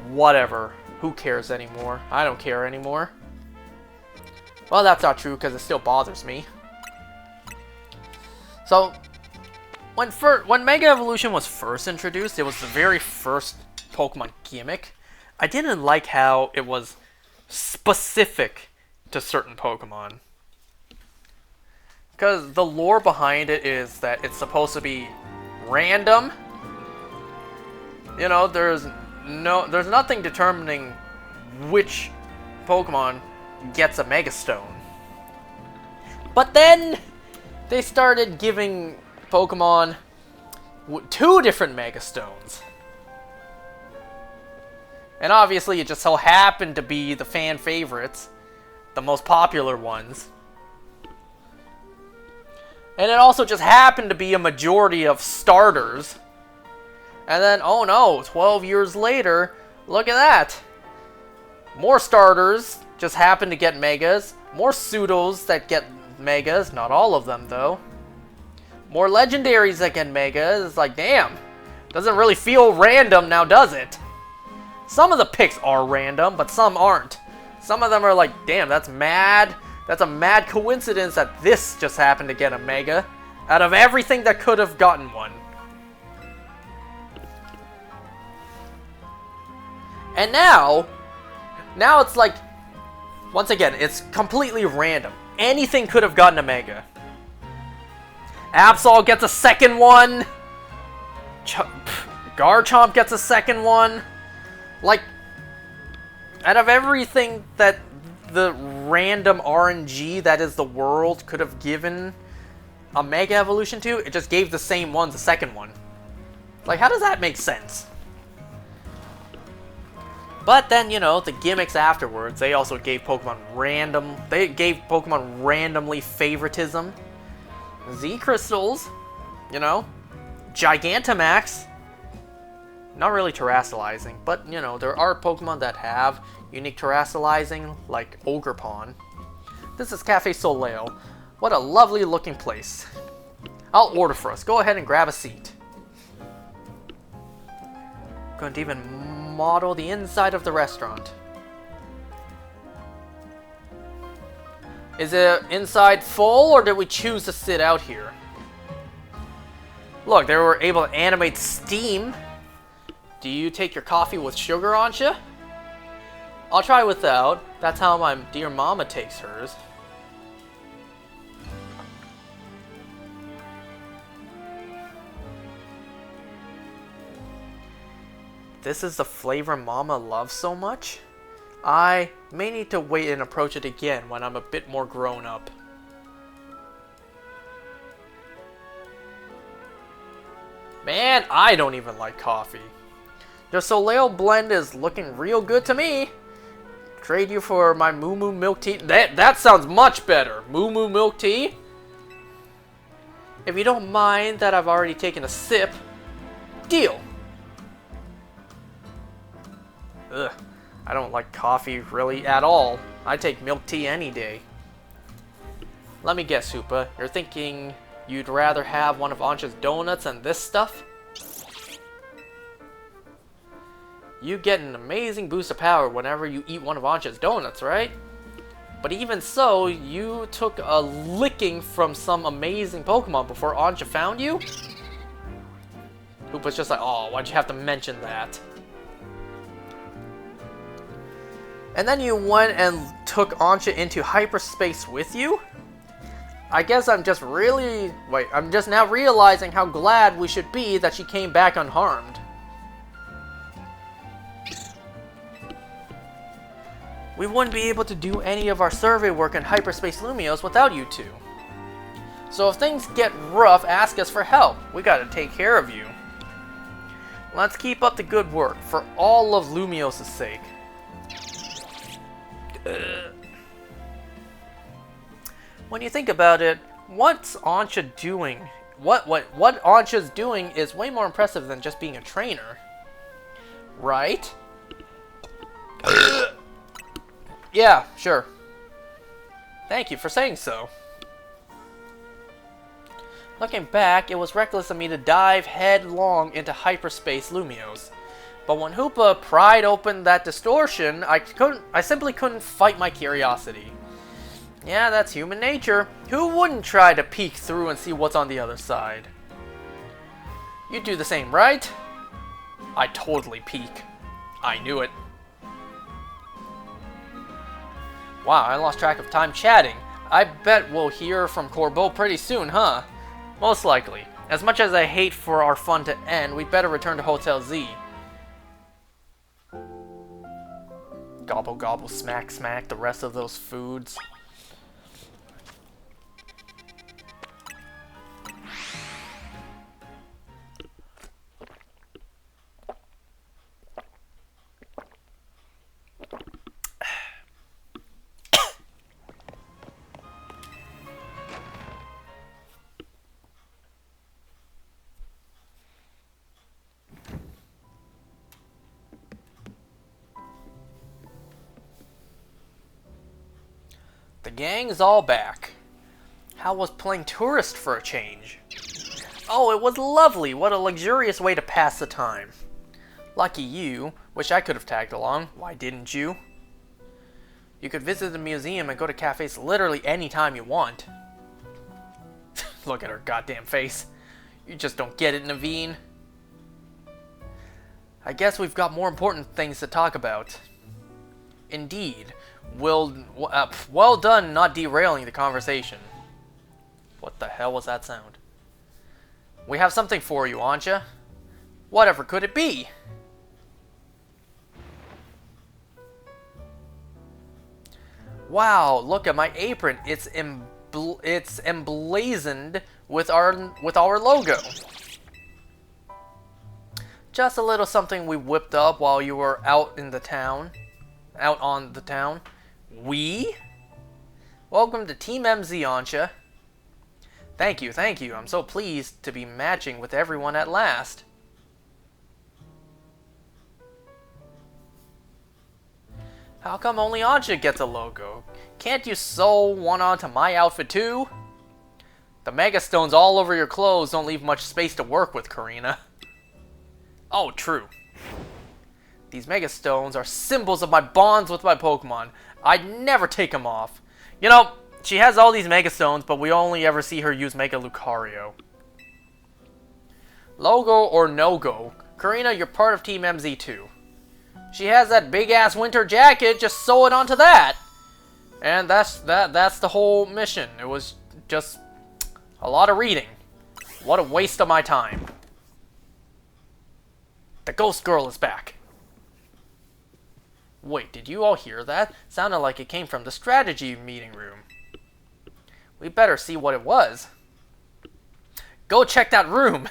S1: whatever. Who cares anymore? I don't care anymore. Well, that's not true because it still bothers me. So, when Mega Evolution was first introduced, it was the very first Pokemon gimmick. I didn't like how it was specific to certain Pokemon. Because the lore behind it is that it's supposed to be random. You know, there's nothing determining which Pokemon gets a Mega Stone. But then they started giving Pokemon 2 different Mega Stones. And obviously it just so happened to be the fan favorites, the most popular ones. And it also just happened to be a majority of starters. And then, oh no, 12 years later, look at that. More starters just happen to get megas. More pseudos that get megas. Not all of them, though. More legendaries that get megas. It's like, damn. Doesn't really feel random now, does it? Some of the picks are random, but some aren't. Some of them are like, damn, that's mad. That's a mad coincidence that this just happened to get a mega. Out of everything that could have gotten one. And now it's like, once again, it's completely random. Anything could have gotten a mega. Absol gets a second one. Garchomp gets a second one. Like, out of everything that the random RNG that is the world could have given a mega evolution to, it just gave the same ones a second one. Like, how does that make sense? But then, you know, the gimmicks afterwards, they also gave Pokemon randomly favoritism. Z Crystals, you know, Gigantamax. Not really terrestrializing, but, you know, there are Pokemon that have unique terrestrializing, like Ogerpon. This is Cafe Soleil. What a lovely looking place. I'll order for us. Go ahead and grab a seat. Couldn't even model the inside of the restaurant. Is it inside full, or did we choose to sit out here? Look, they were able to animate steam. Do you take your coffee with sugar, Ansha? I'll try without. That's how my dear mama takes hers. This is the flavor Mama loves so much? I may need to wait and approach it again when I'm a bit more grown up. Man, I don't even like coffee. The Soleil blend is looking real good to me. Trade you for my Moo Moo milk tea. That sounds much better. Moo Moo milk tea? If you don't mind that I've already taken a sip, deal. Ugh, I don't like coffee really at all. I take milk tea any day. Let me guess, Hoopa. You're thinking you'd rather have one of Ansha's donuts than this stuff? You get an amazing boost of power whenever you eat one of Ansha's donuts, right? But even so, you took a licking from some amazing Pokemon before Ansha found you? Hoopa's just like, oh, why'd you have to mention that? And then you went and took Ansha into hyperspace with you? I guess I'm just now realizing how glad we should be that she came back unharmed. We wouldn't be able to do any of our survey work in Hyperspace Lumiose without you two. So if things get rough, ask us for help. We gotta take care of you. Let's keep up the good work, for all of Lumiose's sake. When you think about it, what's Ansha doing? What Ansha's doing is way more impressive than just being a trainer. Right? Yeah, sure. Thank you for saying so. Looking back, it was reckless of me to dive headlong into Hyperspace Lumiose. But when Hoopa pried open that distortion, I simply couldn't fight my curiosity. Yeah, that's human nature. Who wouldn't try to peek through and see what's on the other side? You do the same, right? I totally peek. I knew it. Wow, I lost track of time chatting. I bet we'll hear from Corbeau pretty soon, huh? Most likely. As much as I hate for our fun to end, we'd better return to Hotel Z. Gobble gobble, smack smack, the rest of those foods. The gang's all back. How was playing tourist for a change? Oh, it was lovely. What a luxurious way to pass the time. Lucky you. Wish I could have tagged along. Why didn't you? You could visit the museum and go to cafes literally any time you want. Look at her goddamn face. You just don't get it, Naveen. I guess we've got more important things to talk about. Indeed. Well done not derailing the conversation. What the hell was that sound? We have something for you, Anja. Whatever could it be? Wow, look at my apron. It's emblazoned with our logo. Just a little something we whipped up while you were out on the town. We? Welcome to Team MZ, Anja. Thank you. I'm so pleased to be matching with everyone at last. How come only Anja gets a logo? Can't you sew one onto my outfit too? The Megastones all over your clothes don't leave much space to work with, Karina. Oh, true. These Megastones are symbols of my bonds with my Pokemon. I'd never take them off. You know, she has all these Megastones, but we only ever see her use Mega Lucario. Logo or no-go, Karina, you're part of Team MZ too. She has that big-ass winter jacket, just sew it onto that. And that's the whole mission. It was just a lot of reading. What a waste of my time. The ghost girl is back. Wait, did you all hear that? Sounded like it came from the strategy meeting room. We better see what it was. Go check that room.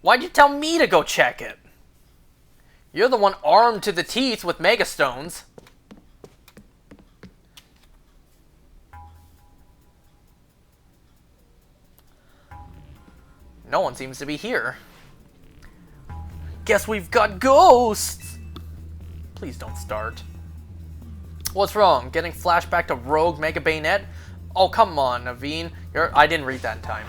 S1: Why'd you tell me to go check it? You're the one armed to the teeth with Megastones. No one seems to be here. Guess we've got ghosts! Please don't start. What's wrong? Getting flashback to Rogue Mega Bayonet? Oh, come on, Naveen. I didn't read that in time.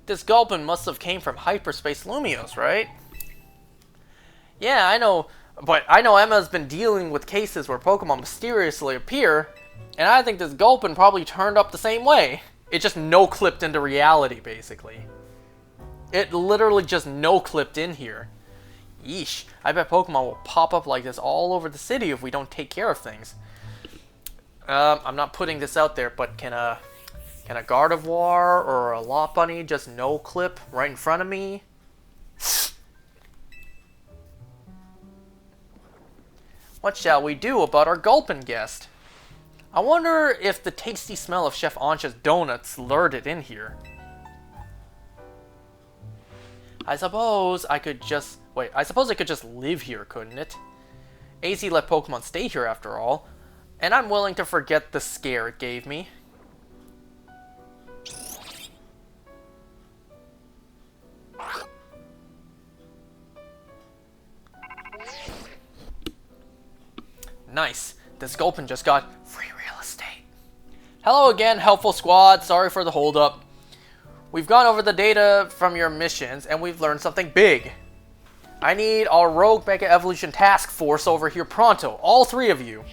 S1: This Gulpin must have came from Hyperspace Lumios, right? Yeah, I know, but I know Emma's been dealing with cases where Pokemon mysteriously appear, and I think this Gulpin probably turned up the same way. It just no-clipped into reality, basically. It literally just no-clipped in here. Yeesh, I bet Pokemon will pop up like this all over the city if we don't take care of things. I'm not putting this out there, but can a Gardevoir or a Lopunny just no-clip right in front of me? What shall we do about our Gulpin guest? I wonder if the tasty smell of Chef Ancha's donuts lured it in here. I suppose I could just live here, couldn't it? AZ let Pokemon stay here after all, and I'm willing to forget the scare it gave me. Nice. This Gulpin just got free real estate. Hello again, helpful squad. Sorry for the holdup. We've gone over the data from your missions, and we've learned something big. I need our Rogue Mega Evolution Task Force over here pronto. All three of you.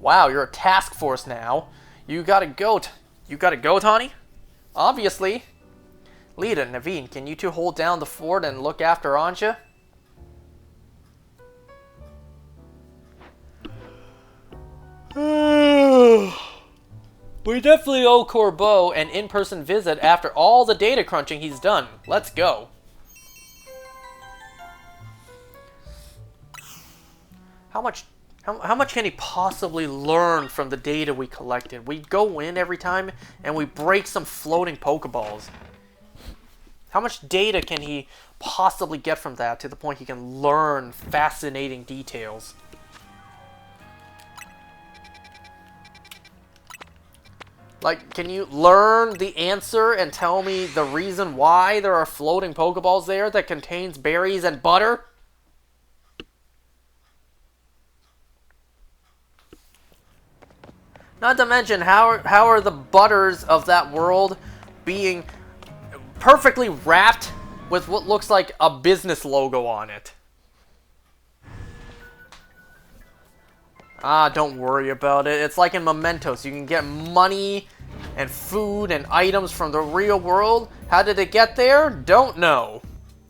S1: Wow, you're a task force now. You got a goat. You got a goat, honey? Obviously. Lita, Naveen, can you two hold down the fort and look after Anja? We definitely owe Corbeau an in-person visit after all the data crunching he's done. Let's go. How much can he possibly learn from the data we collected? We go in every time and we break some floating Pokeballs. How much data can he possibly get from that to the point he can learn fascinating details? Like, can you learn the answer and tell me the reason why there are floating Pokeballs there that contains berries and butter? Not to mention, how are the butters of that world being perfectly wrapped with what looks like a business logo on it? Ah, don't worry about it. It's like in Mementos. You can get money and food and items from the real world. How did it get there? Don't know.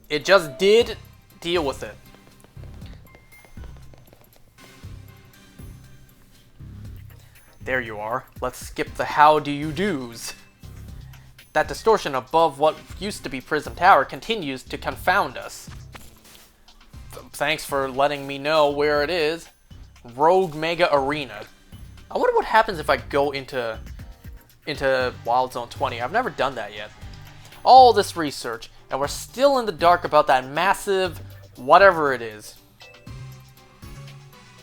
S1: It just did. Deal with it. There you are. Let's skip the how do you do's. That distortion above what used to be Prism Tower continues to confound us. Thanks for letting me know where it is. Rogue Mega Arena. I wonder what happens if I go into Wild Zone 20. I've never done that yet. All this research, and we're still in the dark about that massive whatever it is.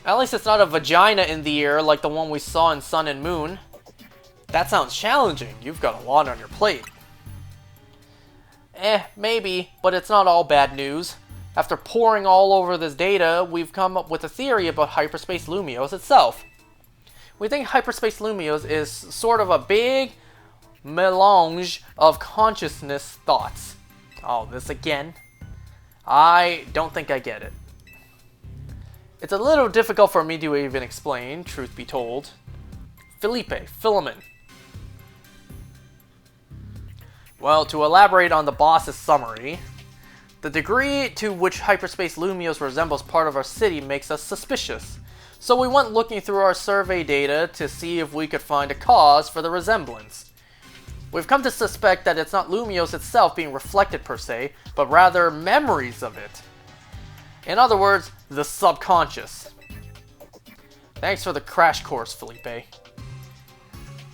S1: At least it's not a vagina in the air like the one we saw in Sun and Moon. That sounds challenging. You've got a lot on your plate. Maybe, but it's not all bad news. After poring all over this data, we've come up with a theory about Hyperspace Lumiose itself. We think Hyperspace Lumiose is sort of a big melange of consciousness thoughts. Oh, this again? I don't think I get it. It's a little difficult for me to even explain, truth be told. Philemon. Well, to elaborate on the boss's summary, the degree to which Hyperspace Lumiose resembles part of our city makes us suspicious. So we went looking through our survey data to see if we could find a cause for the resemblance. We've come to suspect that it's not Lumiose itself being reflected per se, but rather memories of it. In other words, the subconscious. Thanks for the crash course, Felipe.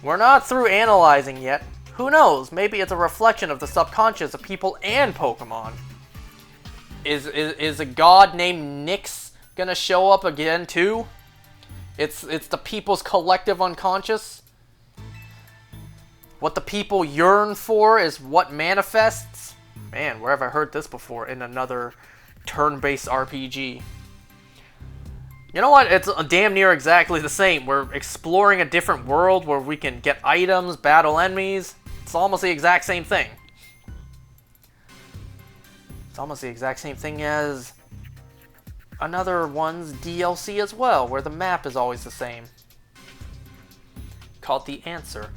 S1: We're not through analyzing yet. Who knows, maybe it's a reflection of the subconscious of people and Pokemon. Is a god named Nyx gonna show up again too? It's the people's collective unconscious. What the people yearn for is what manifests. Man, where have I heard this before in another turn-based RPG? You know what? It's damn near exactly the same. We're exploring a different world where we can get items, battle enemies. It's almost the exact same thing. It's almost the exact same thing as another one's DLC as well, where the map is always the same. Called The Answer.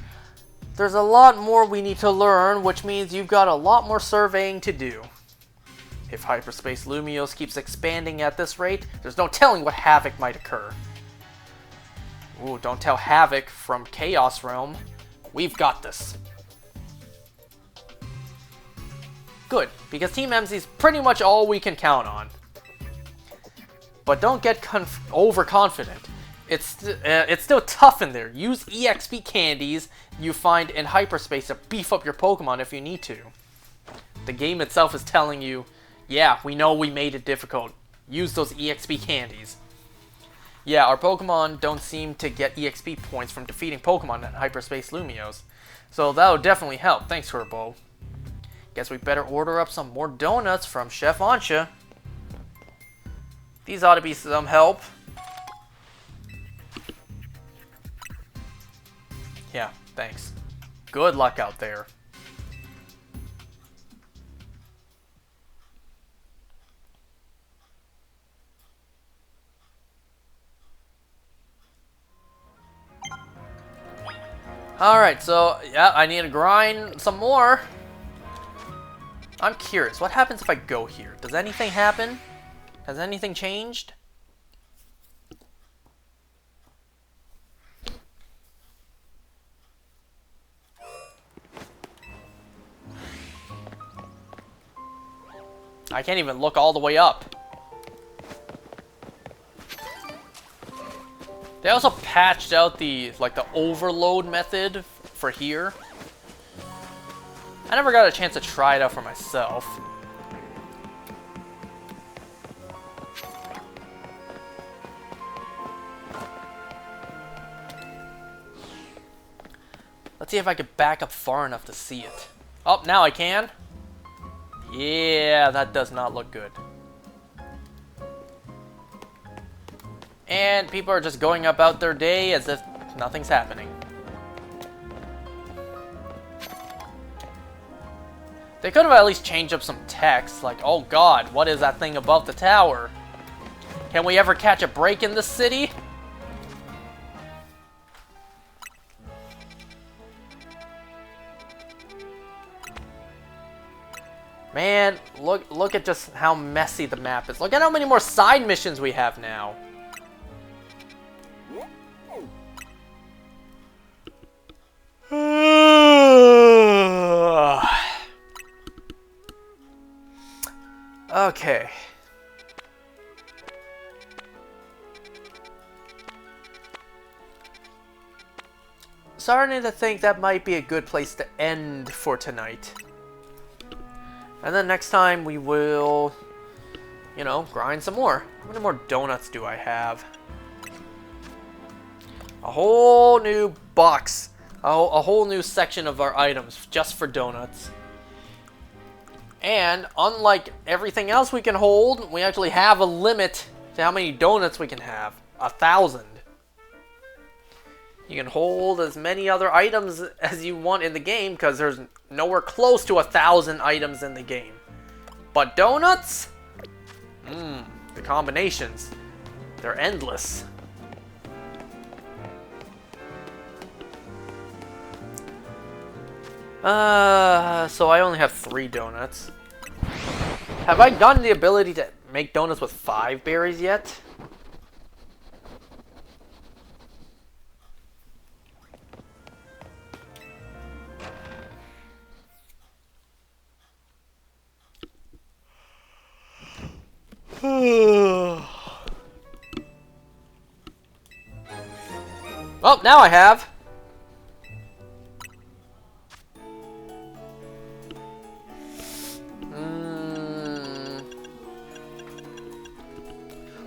S1: There's a lot more we need to learn, which means you've got a lot more surveying to do. If Hyperspace Lumiose keeps expanding at this rate, there's no telling what havoc might occur. Ooh, don't tell Havoc from Chaos Realm. We've got this. Good, because Team MZ's pretty much all we can count on. But don't get overconfident. It's still tough in there. Use EXP candies you find in hyperspace to beef up your Pokemon if you need to. The game itself is telling you, yeah, we know we made it difficult. Use those EXP candies. Yeah, our Pokemon don't seem to get EXP points from defeating Pokemon in Hyperspace Lumiose. So that'll definitely help. Thanks, Herbo. Guess we better order up some more donuts from Chef Ansha. These ought to be some help. Yeah, thanks. Good luck out there. Alright, so, yeah, I need to grind some more. I'm curious, what happens if I go here? Does anything happen? Has anything changed? I can't even look all the way up. They also patched out the overload method for here. I never got a chance to try it out for myself. Let's see if I can back up far enough to see it. Oh, now I can. Yeah, that does not look good. And people are just going about their day as if nothing's happening. They could have at least changed up some text, like, oh god, what is that thing above the tower? Can we ever catch a break in this city? Man, look at just how messy the map is. Look at how many more side missions we have now. Okay. Starting to think that might be a good place to end for tonight. And then next time we will, you know, grind some more. How many more donuts do I have? A whole new box. A whole new section of our items just for donuts. And unlike everything else we can hold, we actually have a limit to how many donuts we can have. 1,000. You can hold as many other items as you want in the game because there's nowhere close to 1,000 items in the game. But donuts? The combinations. They're endless. So I only have 3 donuts. Have I gotten the ability to make donuts with 5 berries yet? Well, now I have.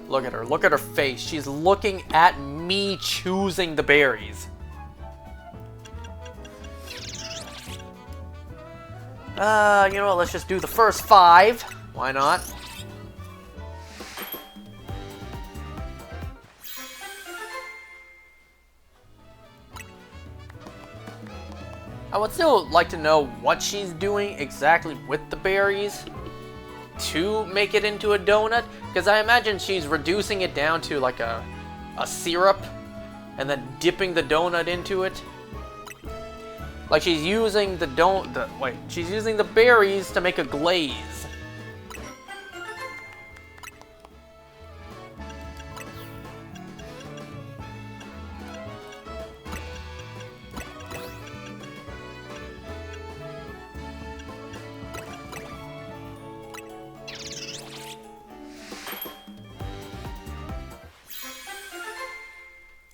S1: Look at her. Look at her face. She's looking at me choosing the berries. You know what? Let's just do the first 5. Why not? I would still like to know what she's doing exactly with the berries to make it into a donut, because I imagine she's reducing it down to like a syrup and then dipping the donut into it. Like she's using she's using the berries to make a glaze.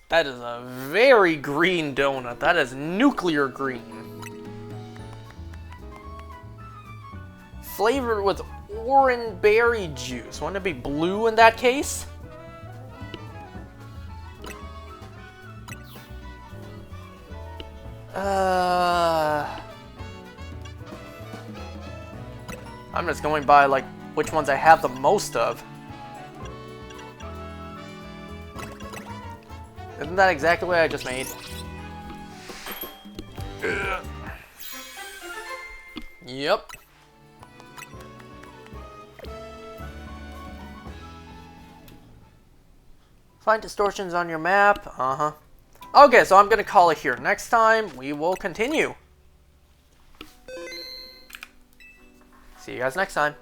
S1: That is a very green donut. That is nuclear green. Flavored with orange berry juice. Wouldn't it be blue in that case? I'm just going by like which ones I have the most of. Isn't that exactly what I just made? Yep. Find distortions on your map. Uh-huh. Okay, so I'm going to call it here. Next time, we will continue. See you guys next time.